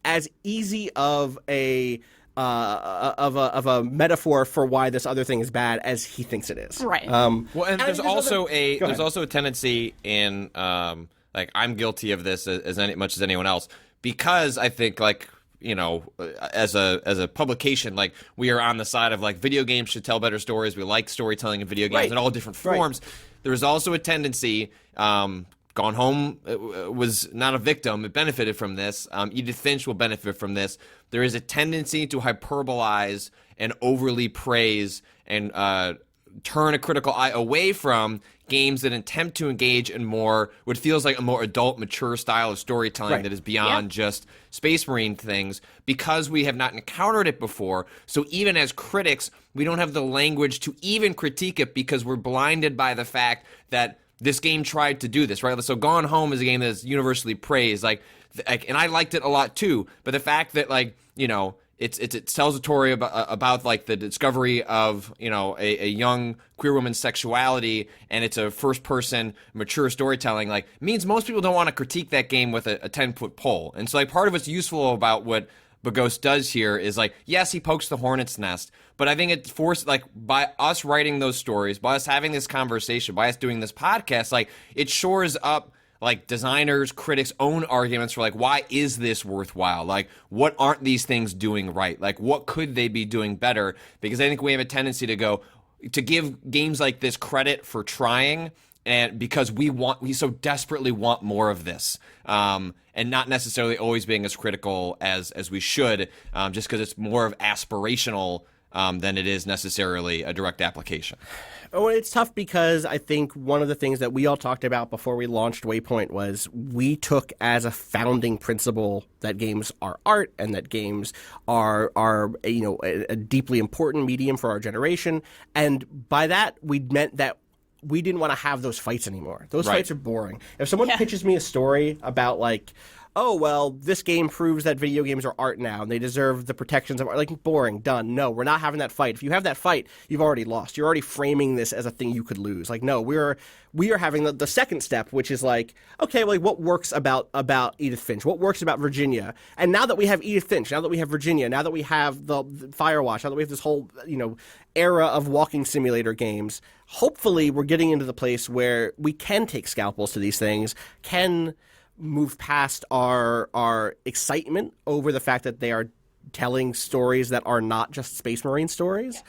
as easy of a metaphor for why this other thing is bad as he thinks it is. Right. And there's also a tendency in I'm guilty of this as much as anyone else, because I think as a publication, we are on the side of video games should tell better stories. We like storytelling in video games in all different forms. Right. There's also a tendency. Gone Home was not a victim. It benefited from this. Edith Finch will benefit from this. There is a tendency to hyperbolize and overly praise and turn a critical eye away from games that attempt to engage in more what feels like a more adult, mature style of storytelling that is beyond just Space Marine things, because we have not encountered it before. So even as critics, we don't have the language to even critique it because we're blinded by the fact that this game tried to do this, right? So Gone Home is a game that is universally praised, and I liked it a lot too. But the fact that it tells a story about like the discovery of a young queer woman's sexuality, and it's a first person mature storytelling, like means most people don't want to critique that game with a 10-foot pole. And so like part of what's useful about what Bogost does here is like, yes, he pokes the hornet's nest, but I think it forced, like, by us writing those stories, by us having this conversation, by us doing this podcast, like it shores up like designers, critics' own arguments for like, why is this worthwhile? Like, what aren't these things doing right? Like, what could they be doing better? Because I think we have a tendency to give games like this credit for trying, and because we so desperately want more of this, and not necessarily always being as critical as we should, just because it's more of aspirational than it is necessarily a direct application. Oh, it's tough because I think one of the things that we all talked about before we launched Waypoint was we took as a founding principle that games are art and that games are a deeply important medium for our generation. And by that, we meant that we didn't want to have those fights anymore. Those fights are boring. If someone pitches me a story about like, oh, well, this game proves that video games are art now and they deserve the protections of art. Like, boring, done. No, we're not having that fight. If you have that fight, you've already lost. You're already framing this as a thing you could lose. Like, no, we are having the second step, which is like, okay, well, like, what works about Edith Finch? What works about Virginia? And now that we have Edith Finch, now that we have Virginia, now that we have the Firewatch, now that we have this whole, era of walking simulator games, hopefully we're getting into the place where we can take scalpels to these things, can move past our excitement over the fact that they are telling stories that are not just Space Marine stories,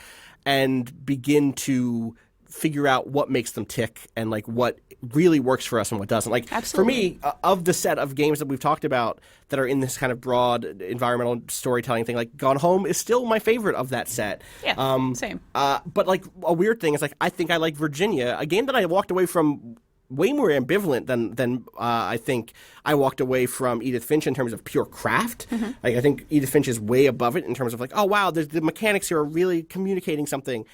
and begin to figure out what makes them tick and like what really works for us and what doesn't. Like, for me, of the set of games that we've talked about that are in this kind of broad environmental storytelling thing, like Gone Home is still my favorite of that set. Yeah, same. But like a weird thing is like I think I like Virginia, a game that I walked away from way more ambivalent than I think I walked away from Edith Finch in terms of pure craft. Mm-hmm. Like, I think Edith Finch is way above it in terms of like, oh wow, the mechanics here are really communicating something.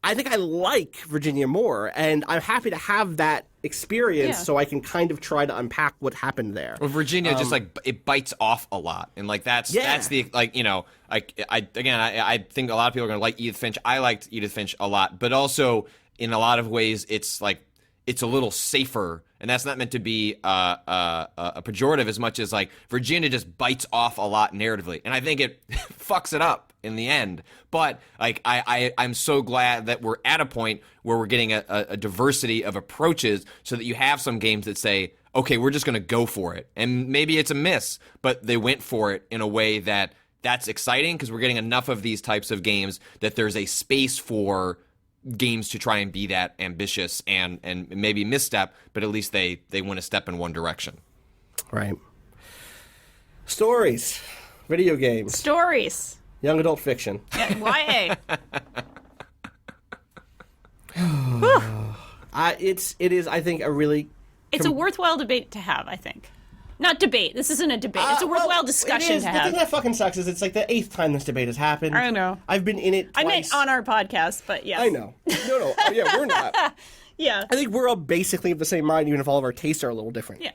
I think I like Virginia more, and I'm happy to have that experience so I can kind of try to unpack what happened there. Well, Virginia just like it bites off a lot, and like that's the I think a lot of people are going to like Edith Finch. I liked Edith Finch a lot, but also in a lot of ways it's like it's a little safer, and that's not meant to be a pejorative as much as like Virginia just bites off a lot narratively, and I think it fucks it up in the end. But like I'm so glad that we're at a point where we're getting a diversity of approaches, so that you have some games that say, okay, we're just going to go for it, and maybe it's a miss, but they went for it in a way that's exciting, because we're getting enough of these types of games that there's a space for games to try and be that ambitious and maybe misstep, but at least they want to step in one direction. Right. Stories. Video games. Stories. Young adult fiction. Yeah, YA. It is, I think, a really... It's a worthwhile debate to have, I think. Not debate. This isn't a debate. It's a worthwhile discussion to have. The thing that fucking sucks is it's like the 8th time this debate has happened. I know. I've been in it twice. I meant on our podcast, but yes. I know. No. Oh, yeah, we're not. Yeah. I think we're all basically of the same mind, even if all of our tastes are a little different. Yeah.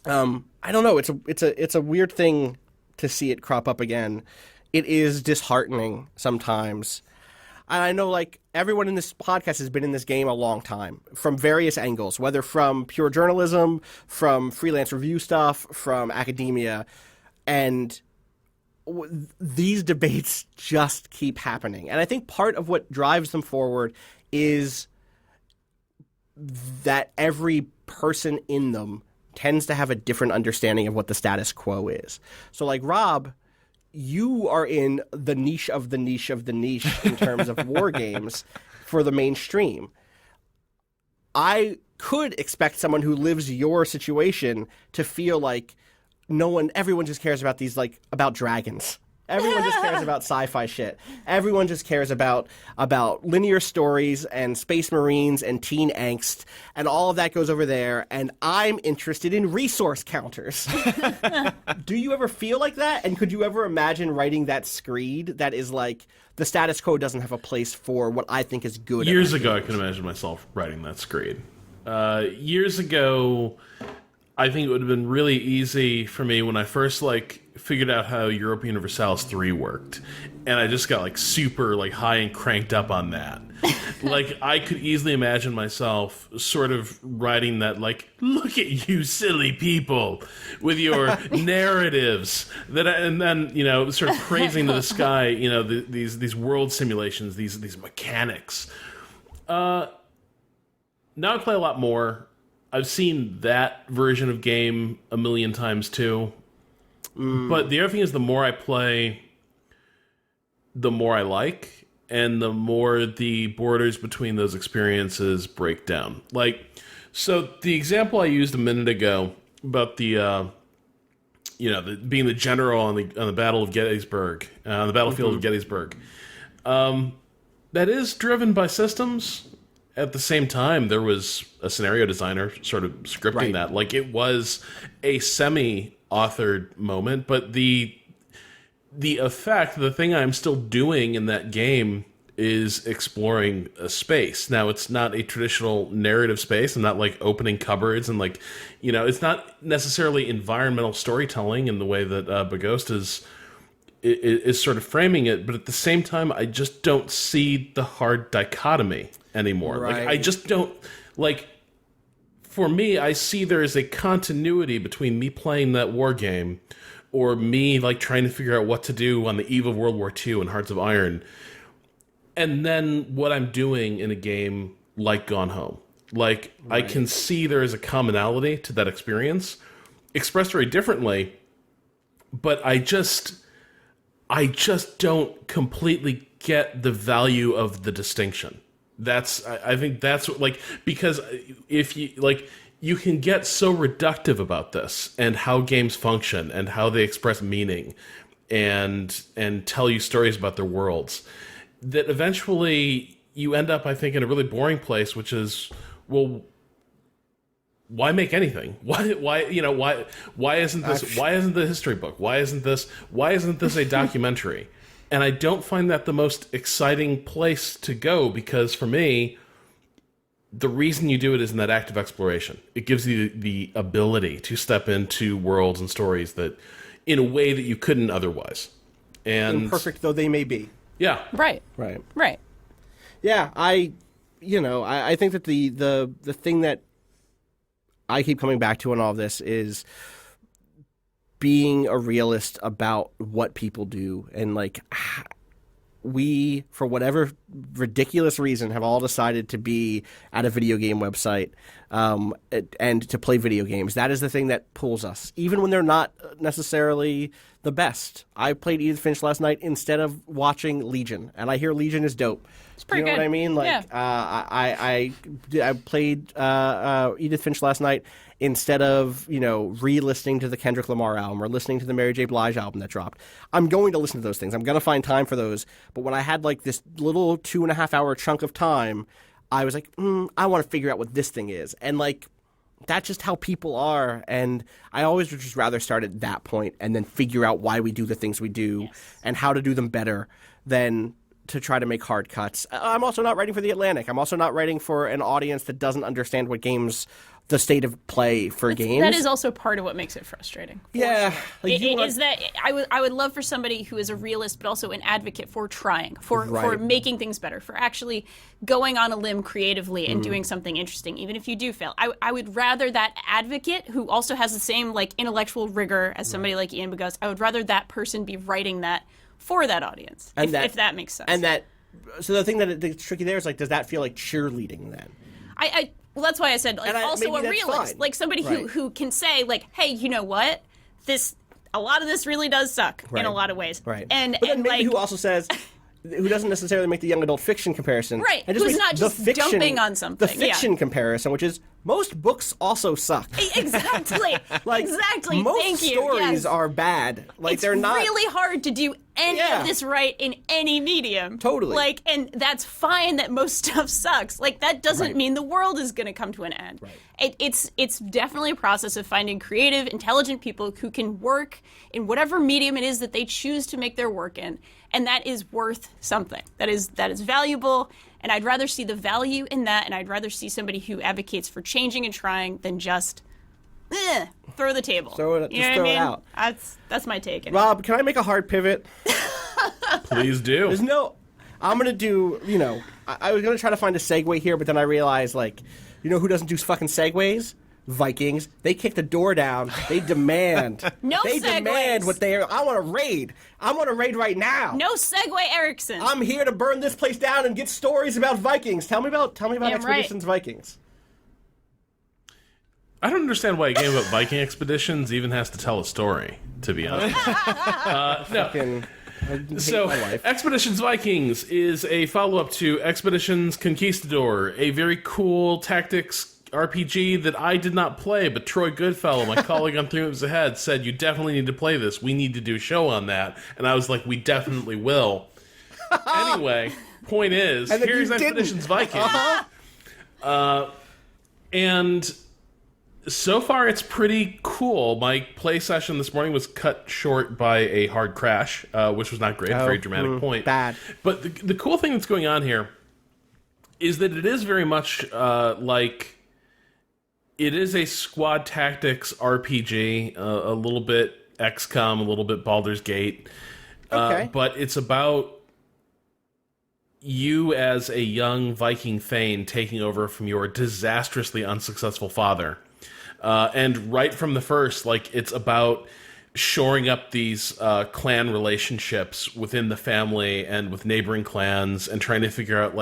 I don't know. It's a weird thing to see it crop up again. It is disheartening sometimes. And I know, like, everyone in this podcast has been in this game a long time, from various angles, whether from pure journalism, from freelance review stuff, from academia, and these debates just keep happening. And I think part of what drives them forward is that every person in them tends to have a different understanding of what the status quo is. So, like, Rob, you are in the niche of the niche of the niche in terms of war games for the mainstream. I could expect someone who lives your situation to feel like everyone just cares about these, like, about dragons. Everyone just cares about sci-fi shit. Everyone just cares about linear stories and space marines and teen angst, and all of that goes over there, and I'm interested in resource counters. Do you ever feel like that? And could you ever imagine writing that screed that is like, the status quo doesn't have a place for what I think is good? Years ago, I could imagine myself writing that screed. Years ago, I think it would have been really easy for me when I first figured out how Europa Universalis 3 worked, and I just got super high and cranked up on that. I could easily imagine myself sort of writing that look at you silly people with your narratives and then sort of praising to the sky these world simulations, these mechanics. Now I play a lot more. I've seen that version of game a million times too. But the other thing is, the more I play, the more I like, and the more the borders between those experiences break down. So the example I used a minute ago about the being the general on the Battle of Gettysburg, on the battlefield of Gettysburg, that is driven by systems. At the same time, there was a scenario designer sort of scripting that. It was a semi-authored moment, but the effect, the thing I'm still doing in that game is exploring a space. Now, it's not a traditional narrative space. I'm not opening cupboards and it's not necessarily environmental storytelling in the way that Bogost is sort of framing it, but at the same time, I just don't see the hard dichotomy anymore. Right. I just don't for me, I see there is a continuity between me playing that war game or me trying to figure out what to do on the eve of World War II and Hearts of Iron, and then what I'm doing in a game like Gone Home. I can see there is a commonality to that experience, expressed very differently, but I just don't completely get the value of the distinction. I think that's what, because if you can get so reductive about this and how games function and how they express meaning and tell you stories about their worlds, that eventually you end up, I think, in a really boring place, which is, well, why make anything? Why isn't the history book? Why isn't this a documentary? And I don't find that the most exciting place to go, because for me, the reason you do it is in that act of exploration. It gives you the ability to step into worlds and stories that, in a way that you couldn't otherwise. And imperfect though they may be. Yeah. Right. Yeah, I think that the thing that I keep coming back to in all of this is being a realist about what people do. And we, for whatever ridiculous reason, have all decided to be at a video game website and to play video games. That is the thing that pulls us, even when they're not necessarily the best. I played Edith Finch last night instead of watching Legion, and I hear Legion is dope. It's pretty good. You know what I mean? I played Edith Finch last night instead of, re-listening to the Kendrick Lamar album or listening to the Mary J. Blige album that dropped. I'm going to listen to those things. I'm going to find time for those. But when I had this little 2.5 hour chunk of time, I was like, I want to figure out what this thing is. And that's just how people are. And I always would just rather start at that point and then figure out why we do the things we do and how to do them better than to try to make hard cuts. I'm also not writing for The Atlantic. I'm also not writing for an audience that doesn't understand what games, the state of play for games. That is also part of what makes it frustrating. Yeah. Is that I would love for somebody who is a realist but also an advocate for trying, for making things better, for actually going on a limb creatively and doing something interesting, even if you do fail. I would rather that advocate who also has the same intellectual rigor as somebody like Ian Bogost, I would rather that person be writing that for that audience, if that makes sense. And so the thing that's tricky there is does that feel like cheerleading then? Well, that's why I said also a realist, fine. Somebody who can say hey, you know what, a lot of this really does suck in a lot of ways, right? And maybe who also says, who doesn't necessarily make the young adult fiction comparison, right? And who's not just dumping on something, the fiction comparison, which is most books also suck. Exactly. Exactly. Most Thank you. stories are bad. It's they're not really hard to do any of this right in any medium. Totally. And that's fine that most stuff sucks. That doesn't mean the world is going to come to an end. Right. It's definitely a process of finding creative, intelligent people who can work in whatever medium it is that they choose to make their work in, and that is worth something. That is valuable, and I'd rather see the value in that, and I'd rather see somebody who advocates for changing and trying than just throw the table. Throw it out. That's my take. Anyway. Rob, can I make a hard pivot? Please do. I'm gonna do. I was gonna try to find a segue here, but then I realized, who doesn't do fucking segues? Vikings. They kick the door down. They demand. They segues. demand what they are. I want to raid. I want to raid right now. No segue, Erickson. I'm here to burn this place down and get stories about Vikings. Tell me about Expeditions Vikings. I don't understand why a game about Viking expeditions even has to tell a story, to be honest. No. So, Expeditions Vikings is a follow-up to Expeditions Conquistador, a very cool tactics RPG that I did not play, but Troy Goodfellow, my colleague on 3 Moves Ahead, said, you definitely need to play this. We need to do a show on that. And I was like, we definitely will. Anyway, point is, here's Expeditions Vikings. And so far, it's pretty cool. My play session this morning was cut short by a hard crash, which was not great. Very dramatic point. Bad. But the cool thing that's going on here is that it is very much it is a squad tactics RPG, a little bit XCOM, a little bit Baldur's Gate. But it's about you as a young Viking Thane taking over from your disastrously unsuccessful father. And right from the first, it's about shoring up these clan relationships within the family and with neighboring clans and trying to figure out,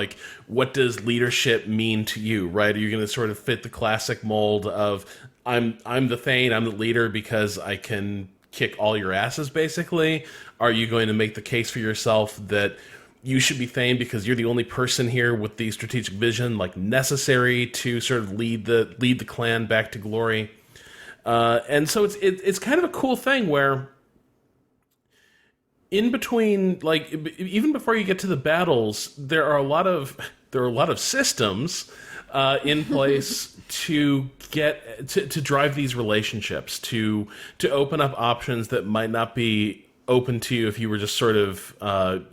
what does leadership mean to you, right? Are you going to sort of fit the classic mold of, I'm the Thane, I'm the leader because I can kick all your asses, basically? Are you going to make the case for yourself that you should be Thane because you're the only person here with the strategic vision, necessary to sort of lead the clan back to glory? And so it's kind of a cool thing where in between, even before you get to the battles, there are a lot of systems in place to get to drive these relationships, to open up options that might not be open to you if you were just sort of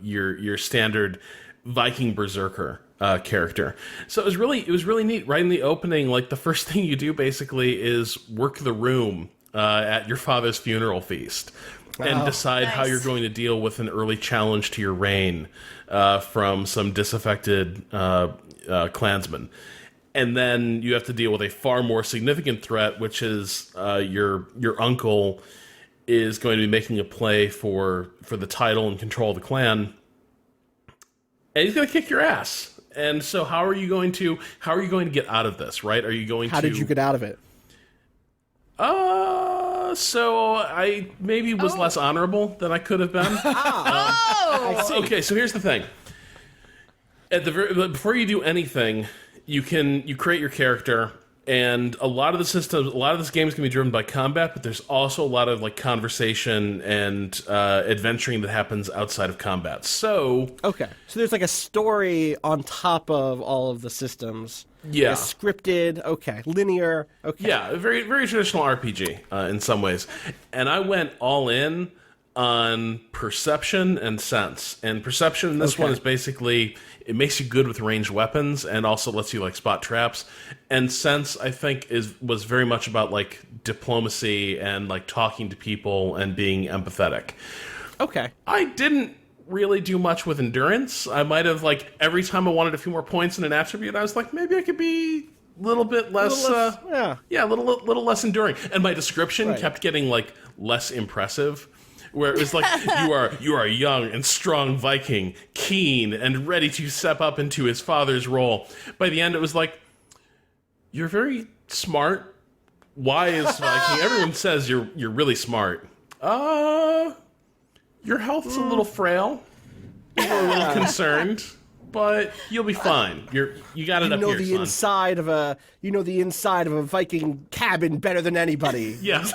your standard Viking berserker character. So it was really neat. Right in the opening, the first thing you do basically is work the room at your father's funeral feast and decide how you're going to deal with an early challenge to your reign from some disaffected clansmen. And then you have to deal with a far more significant threat, which is your uncle is going to be making a play for the title and control of the clan, and he's going to kick your ass. And so how are you going to get out of this, right? How did you get out of it? So I maybe was less honorable than I could have been. I see. Okay, so here's the thing. Before you do anything, you create your character, and a lot of this game is going to be driven by combat, but there's also a lot of conversation and adventuring that happens outside of combat. So there's a story on top of all of the systems. Yeah, scripted. Linear. Yeah, very very traditional RPG in some ways. And I went all in on perception and sense. And perception in this one is basically, it makes you good with ranged weapons and also lets you spot traps. And sense, I think, was very much about diplomacy and talking to people and being empathetic. I didn't really do much with endurance. I might have every time I wanted a few more points in an attribute, I was maybe I could be a little bit less, a little less enduring. And my description kept getting less impressive. Where it was you are a young and strong Viking, keen and ready to step up into his father's role. By the end, it was you're very smart, wise Viking. Everyone says you're really smart. Your health's a little frail. We're a little concerned. but you'll be fine. You got it up here, son. You know the inside of a Viking cabin better than anybody. Yeah,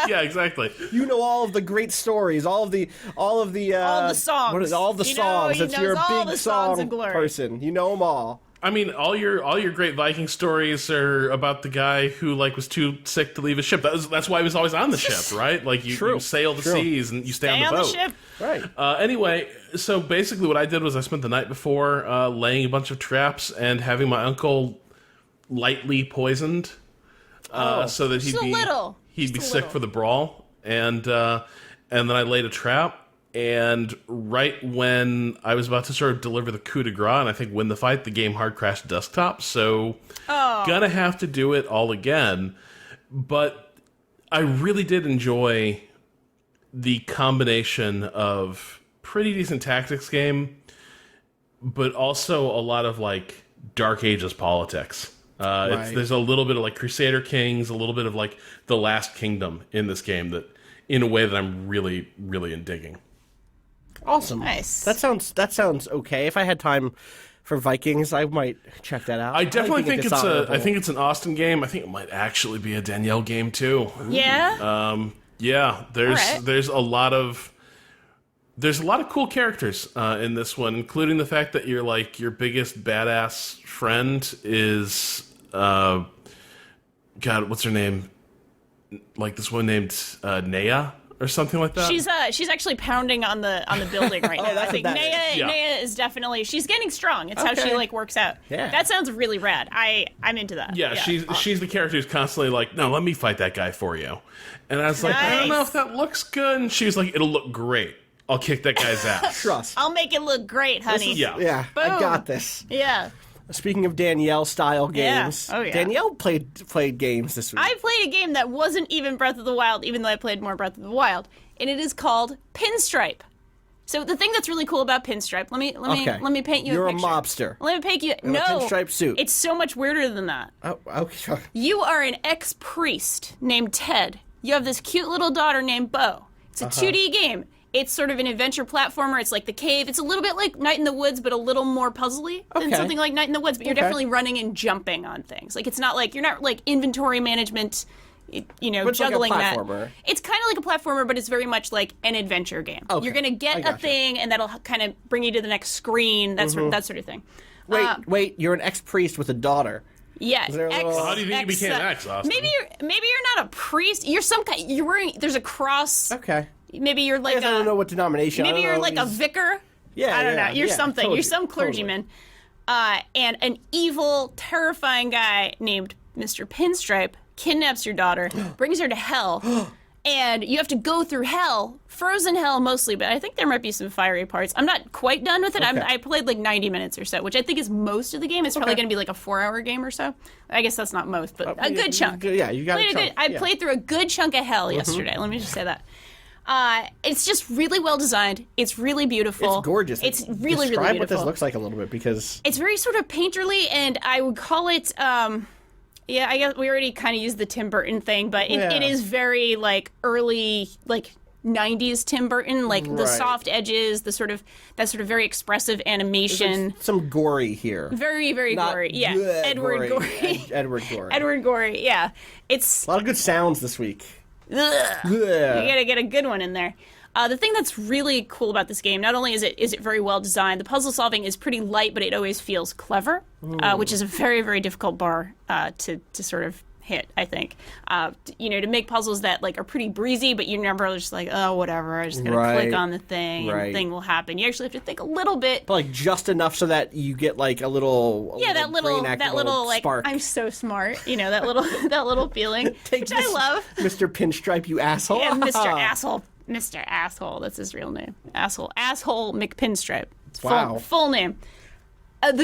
yeah, exactly. You know all of the great stories, all of the songs. All the songs. It's your big song person. You know them all. I mean, all your great Viking stories are about the guy who was too sick to leave his ship. That's why he was always on the ship, right? Like you sail the seas and you stay on the boat. Ship. Right. Anyway, so basically what I did was I spent the night before laying a bunch of traps and having my uncle lightly poisoned, so that he'd be sick for the brawl, and then I laid a trap. And right when I was about to sort of deliver the coup de grace and I think win the fight, the game hard crashed desktop. So gonna have to do it all again. But I really did enjoy the combination of pretty decent tactics game, but also a lot of Dark Ages politics. There's a little bit of Crusader Kings, a little bit of the Last Kingdom in this game that, in a way that I'm really, really digging. Awesome. Nice. That sounds okay. If I had time for Vikings, I might check that out. I definitely think it's an Austin game. I think it might actually be a Danielle game too. Yeah. Yeah. There's a lot of cool characters in this one, including the fact that your biggest badass friend is God, what's her name? This one named Naya or something like that. She's actually pounding on the building right now. I think Naya is definitely, she's getting strong. It's how she works out. Yeah. That sounds really rad. I'm into that. Yeah, she's the character who's constantly no, let me fight that guy for you. And I was I don't know if that looks good. And she was it'll look great. I'll kick that guy's ass. Trust. I'll make it look great, honey. Yeah. I got this. Yeah. Speaking of Danielle-style games, Danielle played games this week. I played a game that wasn't even Breath of the Wild, even though I played more Breath of the Wild, and it is called Pinstripe. So the thing that's really cool about Pinstripe, let me paint you You're a picture. a mobster. Let me paint you. In a pinstripe suit. It's so much weirder than that. Oh, okay. You are an ex-priest named Ted. You have this cute little daughter named Bo. It's a 2D game. It's sort of an adventure platformer. It's like The Cave. It's a little bit like Night in the Woods, but a little more puzzly than something like Night in the Woods. But you're definitely running and jumping on things. It's not you're not inventory management, juggling that. It's kind of like a platformer, but it's very much like an adventure game. Okay. You're going to get a thing, and that'll kind of bring you to the next screen. That sort of thing. Wait! You're an ex-priest with a daughter. Yeah. How do you think you became ex, Austin? Maybe you're not a priest. You're some kind. You're wearing. There's a cross. Okay. Maybe you're I don't know what denomination. Maybe you're a vicar. Yeah, I don't know. You're something. Totally, you're some clergyman. And an evil, terrifying guy named Mr. Pinstripe kidnaps your daughter, brings her to hell, and you have to go through hell, frozen hell mostly, but I think there might be some fiery parts. I'm not quite done with it. Okay. I played 90 minutes or so, which I think is most of the game. It's probably going to be a 4-hour game or so. I guess that's not most, but a good chunk. Yeah, you got a chunk. I played through a good chunk of hell yesterday. Let me just say that. It's just really well designed. It's really beautiful. It's gorgeous. It's really, really beautiful. Describe what this looks like a little bit, because it's very sort of painterly, and I would call it. I guess we already kind of used the Tim Burton thing, but it is very early 90s Tim Burton, the soft edges, that sort of very expressive animation. There's some gory here. Very, very gory. Yeah, Edward Gorey. Edward Gorey. Edward Gorey. Yeah, it's a lot of good sounds this week. You gotta get a good one in there. The thing that's really cool about this game, not only is it very well designed, the puzzle solving is pretty light, but it always feels clever, which is a very, very difficult bar to sort of hit, I think. To make puzzles that are pretty breezy, but you're never just oh, whatever, I'm just gonna click on the thing and the thing will happen. You actually have to think a little bit, but just enough so that you get a little that little spark. I'm so smart, that little feeling, which I love. Mr. Pinstripe, you asshole. Yeah, Mr. Asshole. That's his real name. Asshole McPinstripe. Wow. Full name. One of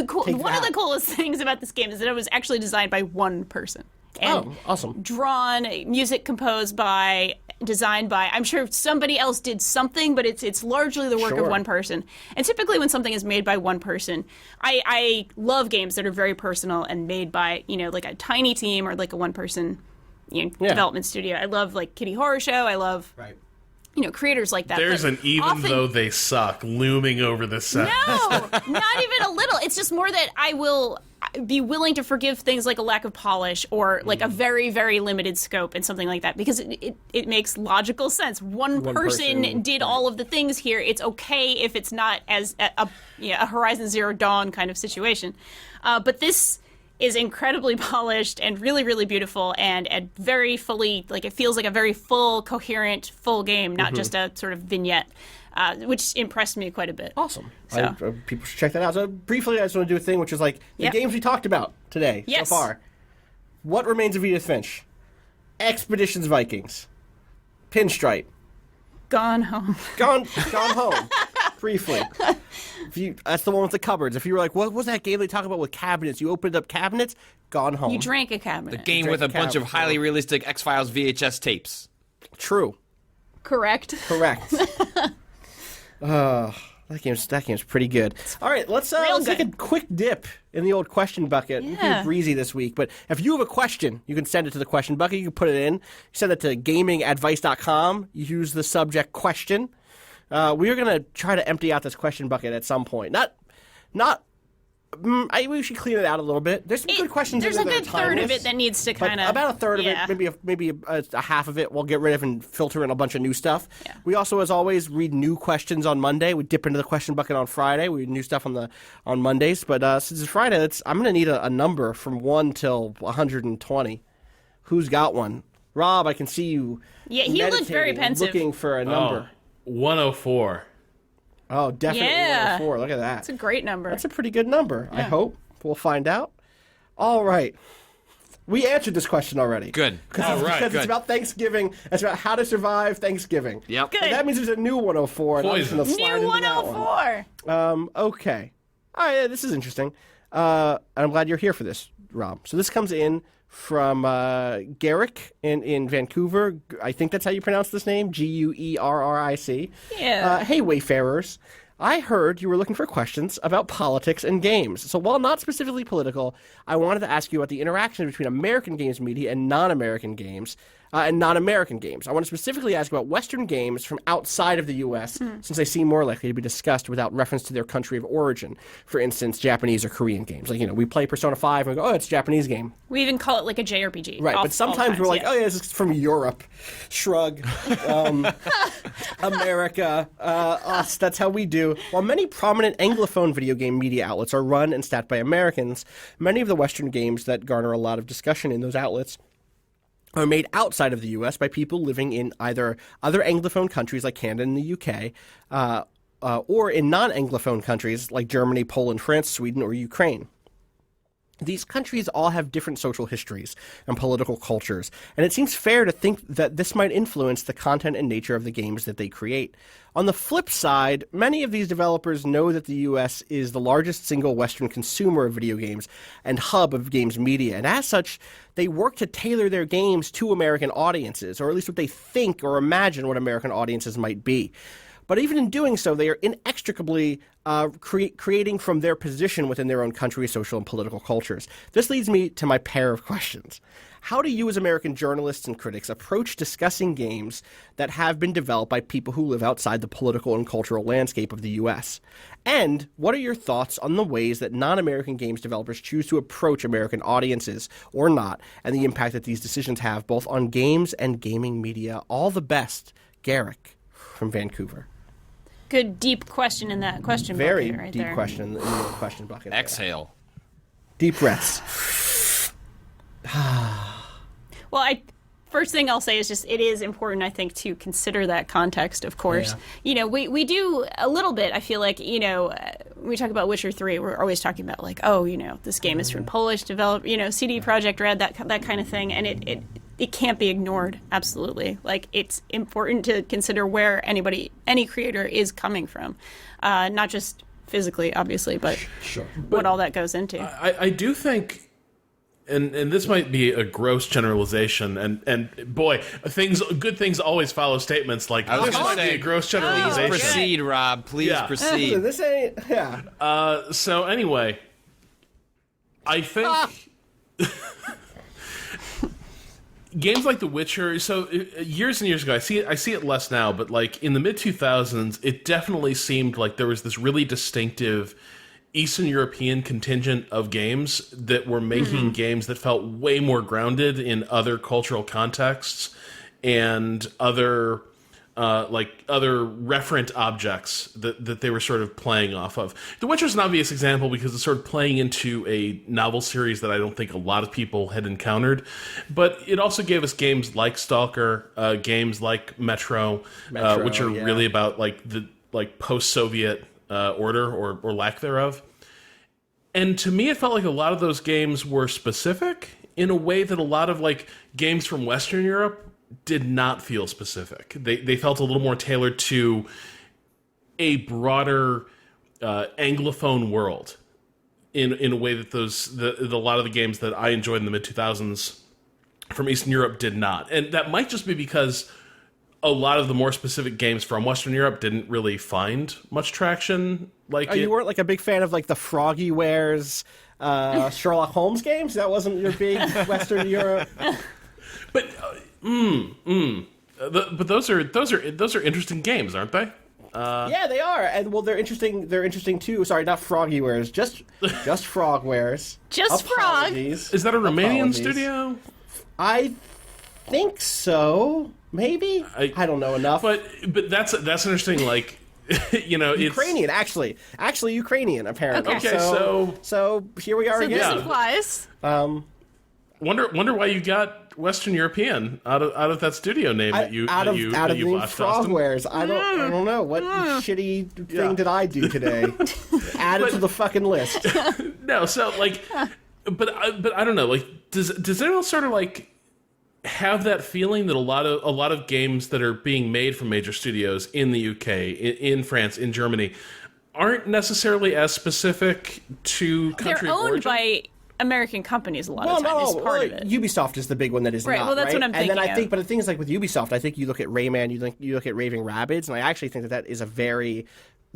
the coolest things about this game is that it was actually designed by one person. And awesome. Drawn, music composed by, designed by. I'm sure somebody else did something, but it's largely the work of one person. And typically when something is made by one person, I love games that are very personal and made by, a tiny team or a one person development studio. I love Kitty Horror Show. I love creators like that. There's an even often, though they suck looming over this sentence. No, not even a little. It's just more that I will be willing to forgive things like a lack of polish or like a very, very limited scope and something like that, because it makes logical sense. One person did all of the things here. It's okay if it's not as a Horizon Zero Dawn kind of situation. But this is incredibly polished and really, really beautiful and very fully, like, it feels like a very full, coherent, full game, not just a sort of vignette, which impressed me quite a bit. Awesome. So. People should check that out. So briefly, I just want to do a thing, which is like the games we talked about today so far. What Remains of Edith Finch? Expeditions Vikings. Pinstripe. Gone Home. Gone Home. Briefly. That's the one with the cupboards. If you were like, what was that game they talk about with cabinets? You opened up cabinets, Gone Home. You drank a cabinet. The game with a bunch of highly realistic X-Files VHS tapes. True. Correct. That game's pretty good. All right, let's take a quick dip in the old question bucket. We can be breezy this week, but if you have a question, you can send it to the question bucket. You can put it in. You send it to gamingadvice.com. You use the subject question. We are going to try to empty out this question bucket at some point. We should clean it out a little bit. There's some good questions. There's a good third of it that needs to kind of... About a third of it, maybe a half of it, we'll get rid of and filter in a bunch of new stuff. Yeah. We also, as always, read new questions on Monday. We dip into the question bucket on Friday. We read new stuff on Mondays. But since it's Friday, I'm going to need a number from 1 till 120. Who's got one? Rob, I can see you. Yeah, he looked very pensive. Looking for a number. 104. Oh, definitely 104. Look at that. That's a great number. That's a pretty good number. I hope. We'll find out. All right. We answered this question already. Good. Because it's about Thanksgiving. It's about how to survive Thanksgiving. Yep. Good. And that means there's a new 104. New 104. Okay. All right, this is interesting. And I'm glad you're here for this, Rob. So this comes in from Garrick in Vancouver. I think that's how you pronounce this name, Guerric. Yeah. Hey, Wayfarers. I heard you were looking for questions about politics and games. So while not specifically political, I wanted to ask you about the interaction between American games media and non-American games. I want to specifically ask about Western games from outside of the U.S., since they seem more likely to be discussed without reference to their country of origin. For instance, Japanese or Korean games. Like, we play Persona 5 and we go, oh, it's a Japanese game. We even call it like a JRPG. Right, but sometimes we're like, oh, yeah, this is from Europe. Shrug. America. Us. That's how we do. While many prominent Anglophone video game media outlets are run and staffed by Americans, many of the Western games that garner a lot of discussion in those outlets are made outside of the U.S. by people living in either other Anglophone countries like Canada and the U.K., or in non-Anglophone countries like Germany, Poland, France, Sweden, or Ukraine. These countries all have different social histories and political cultures, and it seems fair to think that this might influence the content and nature of the games that they create. On the flip side, many of these developers know that the U.S. is the largest single Western consumer of video games and hub of games media, and as such, they work to tailor their games to American audiences, or at least what they think or imagine what American audiences might be. But even in doing so, they are inextricably creating from their position within their own country's social and political cultures. This leads me to my pair of questions. How do you as American journalists and critics approach discussing games that have been developed by people who live outside the political and cultural landscape of the U.S.? And what are your thoughts on the ways that non-American games developers choose to approach American audiences or not, and the impact that these decisions have both on games and gaming media? All the best, Garrick from Vancouver. Good deep question in that question bucket right there. Very deep question in the question bucket. Exhale. Deep breaths. Well, first thing I'll say is just it is important, I think, to consider that context, of course. Yeah. We do a little bit, I feel like, when we talk about Witcher 3, we're always talking about, like, this game is from Polish developed, CD Projekt Red, that kind of thing, and it can't be ignored, absolutely. Like, it's important to consider where any creator is coming from, not just physically, obviously, but what all that goes into. I do think, and this might be a gross generalization, and boy, good things always follow statements like this might be a gross generalization. Please proceed, Rob. Please proceed. This ain't, so anyway, I think... games like The Witcher. So years and years ago, I see it less now, but like in the mid 2000s, it definitely seemed like there was this really distinctive Eastern European contingent of games that were making games that felt way more grounded in other cultural contexts and other referent objects that they were sort of playing off of. The Witcher is an obvious example because it's sort of playing into a novel series that I don't think a lot of people had encountered. But it also gave us games like Stalker, games like Metro, which are really about like the post-Soviet order or lack thereof. And to me, it felt like a lot of those games were specific in a way that a lot of like games from Western Europe did not feel specific. They felt a little more tailored to a broader Anglophone world in a way that a lot of the games that I enjoyed in the mid-2000s from Eastern Europe did not. And that might just be because a lot of the more specific games from Western Europe didn't really find much traction. You weren't like a big fan of like the Froggy Wares Sherlock Holmes games? That wasn't your big Western Europe? But but those are interesting games, aren't they? Yeah, they are, and well, they're interesting. They're interesting too. Sorry, not Froggy Wares, just Frogwares. Just Apologies. Frog. Is that a Romanian studio? I think so. Maybe I don't know enough. But that's interesting. Like, you know, Ukrainian, actually Ukrainian, apparently. Okay, so here we are so again. This applies. Wonder why you got Western European out of that studio name that you out of botched, Frogwares. I don't know what shitty thing did I do today. Add it to the fucking list. No, so like, but I don't know. Like, does anyone sort of like have that feeling that a lot of games that are being made from major studios in the UK, in France, in Germany, aren't necessarily as specific to country They're of owned origin? by American companies a lot of times. Is part of it. Ubisoft is the big one that is right. not. Well, that's right? what I'm thinking. And then I think, of. but the thing is, like with Ubisoft, I think you look at Rayman, you look at Raving Rabbids, and I actually think that is a very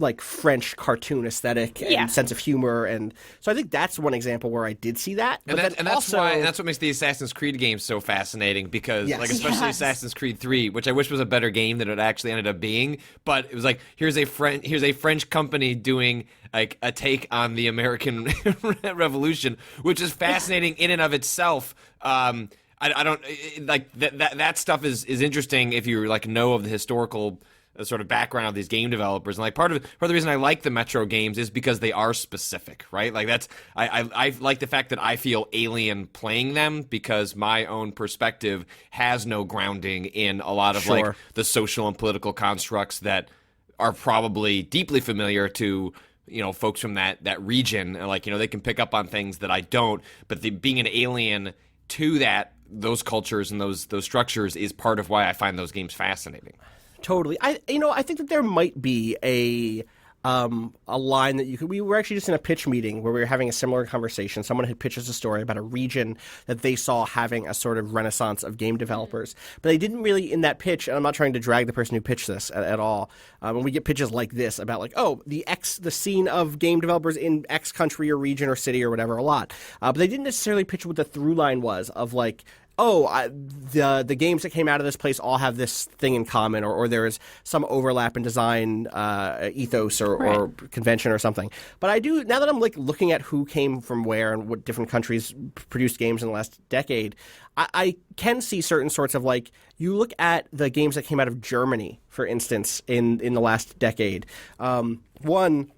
like French cartoon aesthetic and sense of humor, and so I think that's one example where I did see that. But that's what makes the Assassin's Creed games so fascinating because, like, especially Assassin's Creed 3, which I wish was a better game than it actually ended up being. But it was like here's a French company doing like a take on the American Revolution, which is fascinating in and of itself. I don't like that stuff is interesting if you like know of the historical sort of background of these game developers, and like part of the reason I like the Metro games is because they are specific, right? Like that's I like the fact that I feel alien playing them because my own perspective has no grounding in a lot of like the social and political constructs that are probably deeply familiar to folks from that region, and like they can pick up on things that I don't. But being an alien to those cultures and those structures is part of why I find those games fascinating. Totally. I think that there might be a line that you could. We were actually just in a pitch meeting where we were having a similar conversation. Someone had pitched us a story about a region that they saw having a sort of renaissance of game developers, but they didn't really in that pitch. And I'm not trying to drag the person who pitched this at all. And we get pitches like this about like, the scene of game developers in X country or region or city or whatever a lot, but they didn't necessarily pitch what the through line was of like. The games that came out of this place all have this thing in common, or there is some overlap in design ethos or convention or something. But I do, now that I'm like looking at who came from where and what different countries produced games in the last decade, I can see certain sorts of like, you look at the games that came out of Germany, for instance, in the last decade. One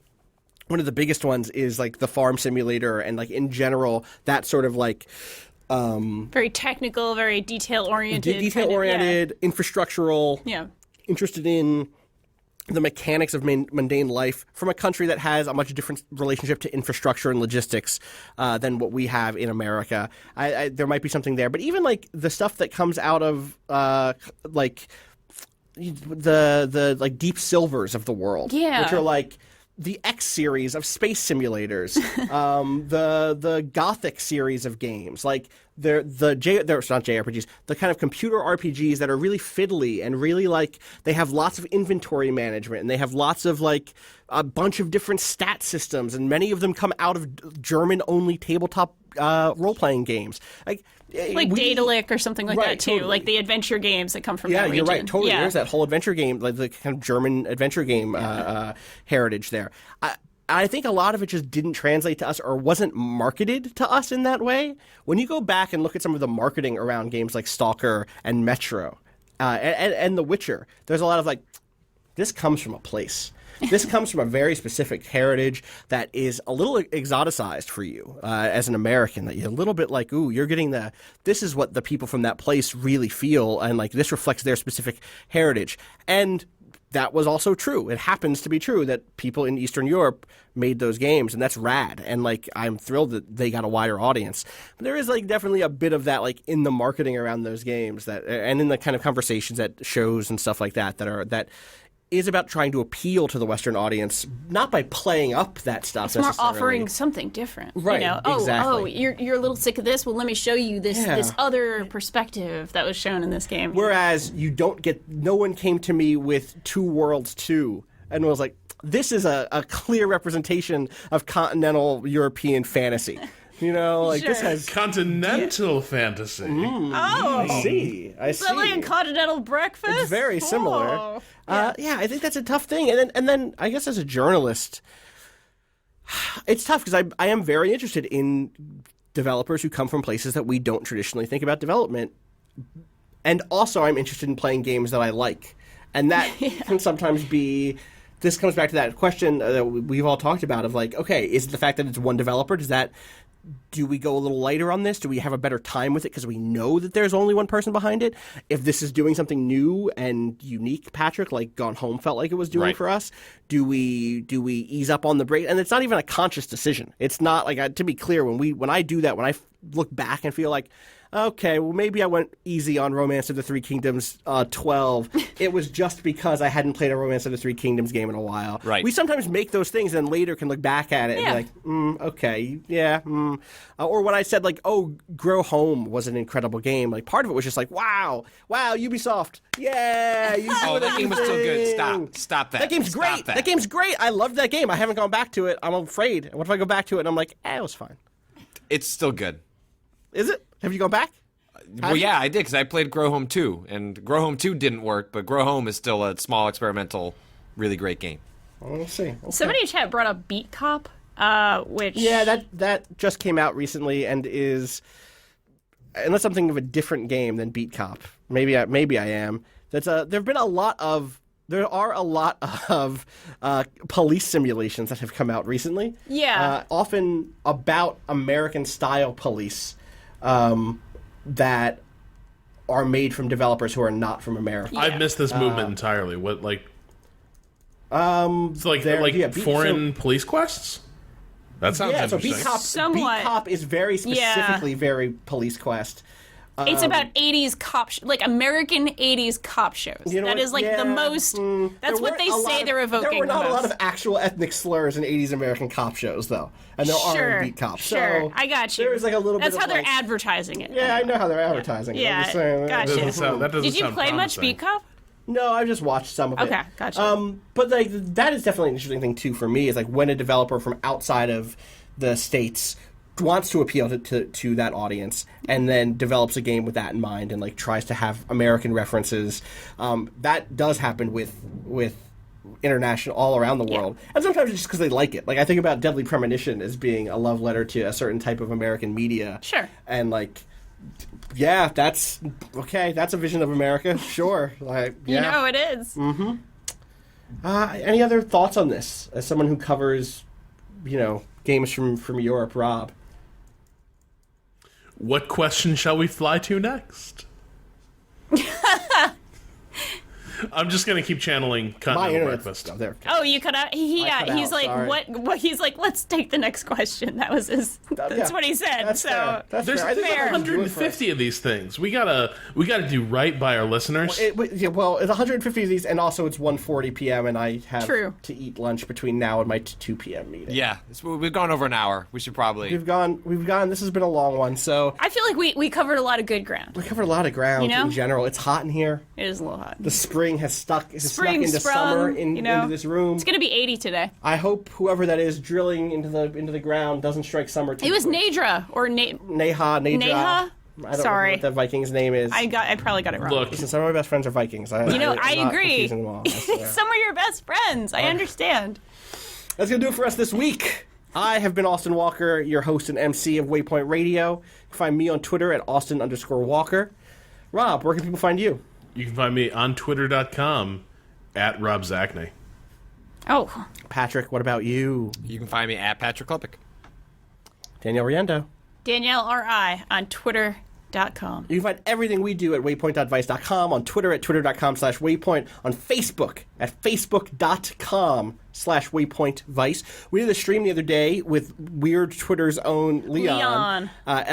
of the biggest ones is like the Farm Simulator, and like in general, that sort of like very technical, very detail-oriented. Infrastructural, interested in the mechanics of mundane life from a country that has a much different relationship to infrastructure and logistics than what we have in America. There might be something there. But even like the stuff that comes out of like the like Deep Silvers of the world, which are like the X series of space simulators, the Gothic series of games, like they're not JRPGs, the kind of computer RPGs that are really fiddly and really like they have lots of inventory management and they have lots of like a bunch of different stat systems, and many of them come out of German-only tabletop role-playing games. Like Daedalic or something like that, too. Totally. Like the adventure games that come from that region. You're right. Totally. Yeah. There's that whole adventure game, like the kind of German adventure game heritage there. I think a lot of it just didn't translate to us or wasn't marketed to us in that way. When you go back and look at some of the marketing around games like Stalker and Metro and The Witcher, there's a lot of like, this comes from a place. This comes from a very specific heritage that is a little exoticized for you as an American. That you're a little bit like, ooh, you're getting this is what the people from that place really feel, and like this reflects their specific heritage. And that was also true. It happens to be true that people in Eastern Europe made those games, and that's rad. And like, I'm thrilled that they got a wider audience. But there is like definitely a bit of that like in the marketing around those games and in the kind of conversations at shows and stuff like that is about trying to appeal to the Western audience, not by playing up that stuff. It's more offering something different, right? Exactly. You're a little sick of this. Well, let me show you this other perspective that was shown in this game. Whereas no one came to me with Two Worlds 2 and was like, this is a clear representation of continental European fantasy. You know, like this has continental fantasy. I see. Is that like a continental breakfast? It's very similar. I think that's a tough thing. And then I guess as a journalist, it's tough because I am very interested in developers who come from places that we don't traditionally think about development. And also I'm interested in playing games that I like. And that can sometimes be... This comes back to that question that we've all talked about of like, okay, is it the fact that it's one developer? Do we go a little lighter on this? Do we have a better time with it because we know that there's only one person behind it? If this is doing something new and unique, Patrick, like Gone Home felt like it was doing for us, do we ease up on the brake? And it's not even a conscious decision. It's not like, to be clear, when I do that, when I look back and feel like, okay, well, maybe I went easy on Romance of the Three Kingdoms 12. It was just because I hadn't played a Romance of the Three Kingdoms game in a while. Right. We sometimes make those things and later can look back at it and be like, okay, yeah. Or when I said, like, oh, Grow Home was an incredible game, like, part of it was just like, wow, Ubisoft. Yeah. That game was still good. Stop that. That game's great. That game's great. I loved that game. I haven't gone back to it. I'm afraid. What if I go back to it and I'm like, it was fine. It's still good. Is it? Have you gone back? Well, yeah, I did because I played Grow Home 2, and Grow Home 2 didn't work, but Grow Home is still a small, experimental, really great game. We'll see. Okay. Somebody in chat brought up Beat Cop, which... Yeah, that just came out recently and is, unless I'm thinking of a different game than Beat Cop, maybe I am. There are a lot of police simulations that have come out recently. Yeah. Often about American-style police that are made from developers who are not from America. I've missed this movement entirely. What, like... it's like foreign police quests? That sounds interesting. So Beat Cop is very specifically very police quest. It's about 80s cop, like American 80s cop shows. You know that what? is like the most. That's what they say they're evoking. There were not the a most. lot of actual ethnic slurs in 80s American cop shows, though, and there are in Beat Cop. Sure, so I got you. There's like a little. That's bit how of they're like, advertising it. Yeah, I know how they're advertising it. Yeah, I'm just saying, gotcha. That doesn't Did you sound play much promising. Beat Cop? No, I've just watched some of it. Okay, gotcha. But like that is definitely an interesting thing too for me. Is like when a developer from outside of the States wants to appeal to that audience and then develops a game with that in mind and like tries to have American references. That does happen with international all around the world, and sometimes it's just because they like it. Like I think about Deadly Premonition as being a love letter to a certain type of American media. Sure. And like, yeah, that's okay. That's a vision of America. Sure. Like, yeah. You know it is. Mm-hmm. Any other thoughts on this as someone who covers, games from Europe, Rob? What question shall we fly to next? I'm just gonna keep channeling Continental Breakfast. Oh, you cut out. He's like, sorry. What? He's like, let's take the next question. That was his. That's what he said. That's fair. That's There's fair. 150 of these things. We gotta do right by our listeners. It's 150 of these, and also it's 1:40 p.m. and I have to eat lunch between now and my 2 p.m. meeting. Yeah, we've gone over an hour. We should probably. We've gone. This has been a long one, so I feel like we covered a lot of good ground. We covered a lot of ground in general. It's hot in here. It is a little hot. The spring spring has snuck into summer into this room. It's going to be 80 today. I hope whoever that is drilling into the ground doesn't strike summer too It was quick. Nadra or Neha. Neha? I don't Sorry. know what the Viking's name is. I probably got it wrong. Look, Listen, some of my best friends are Vikings. I agree. Them all, I swear. Some are your best friends. I understand. That's going to do it for us this week. I have been Austin Walker, your host and MC of Waypoint Radio. You can find me on Twitter at Austin_Walker. Rob, where can people find you? You can find me on Twitter.com at Rob Zachney. Oh. Patrick, what about you? You can find me at Patrick Klepek. Danielle Riendo. Danielle R.I. on Twitter.com. You can find everything we do at waypoint.vice.com, on Twitter at twitter.com/waypoint, on Facebook at facebook.com/waypointvice. We did a stream the other day with Weird Twitter's own Leon. Leyawn.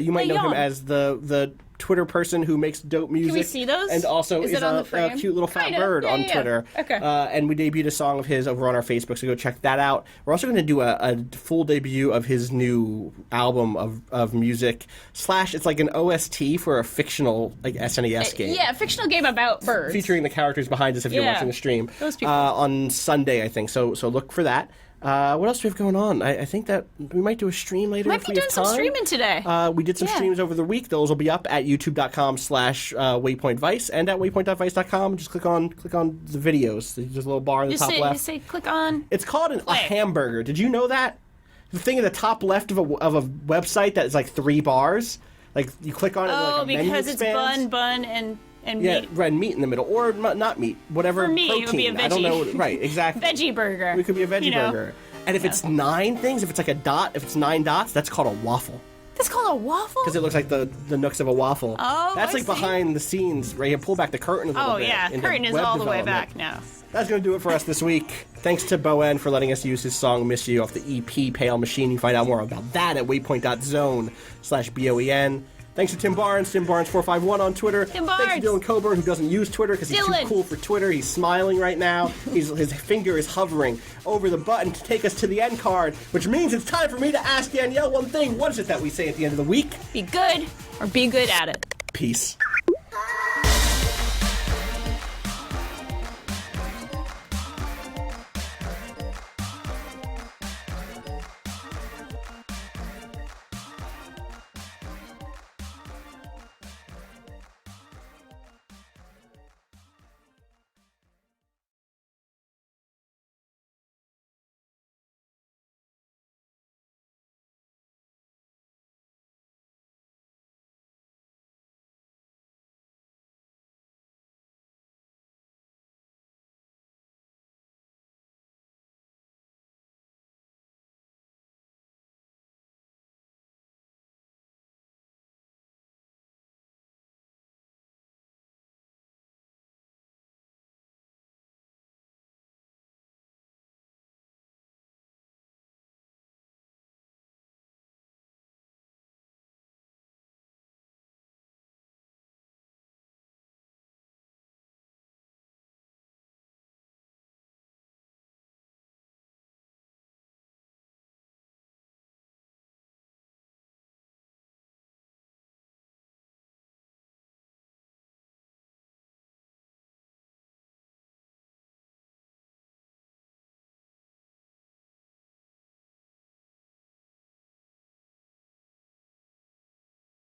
You might know him as the Twitter person who makes dope music. Can we see those? And also is a cute little fat bird on Twitter. Okay. And we debuted a song of his over on our Facebook, so go check that out. We're also going to do a full debut of his new album of music / it's like an OST for a fictional SNES game. Yeah, a fictional game about birds. Featuring the characters behind us if you're watching the stream. Those people. On Sunday, I think. So look for that. What else do we have going on? I think that we might do a stream later. Might be doing some streaming today. We did some streams over the week. Those will be up at youtube.com/waypointvice and at waypoint.vice.com. Just click on the videos. There's a little bar in the top left. Just say click on. It's called a hamburger. Did you know that? The thing at the top left of a website that is like 3 bars. Like you click on it. Oh, like a menu because it's expands. bun and meat. Red meat in the middle, or not meat, whatever. For me, protein. it would be a veggie. I don't know. Right, exactly. Veggie burger. It could be a veggie burger. And if it's 9 things, if it's like a dot, if it's 9 dots, that's called a waffle. That's called a waffle? Because it looks like the nooks of a waffle. Oh, that's I like see. behind the scenes, right? You pull back the curtain a little bit. Oh, yeah. Curtain is all the way back now. That's going to do it for us this week. Thanks to Bowen for letting us use his song Miss You off the EP Pale Machine. You can find out more about that at waypoint.zone/BOEN. Thanks to Tim Barnes, TimBarnes451 on Twitter. Tim Barnes. Thanks to Dylan Coburn, who doesn't use Twitter because he's too cool for Twitter. He's smiling right now. His finger is hovering over the button to take us to the end card, which means it's time for me to ask Danielle one thing. What is it that we say at the end of the week? Be good or be good at it. Peace.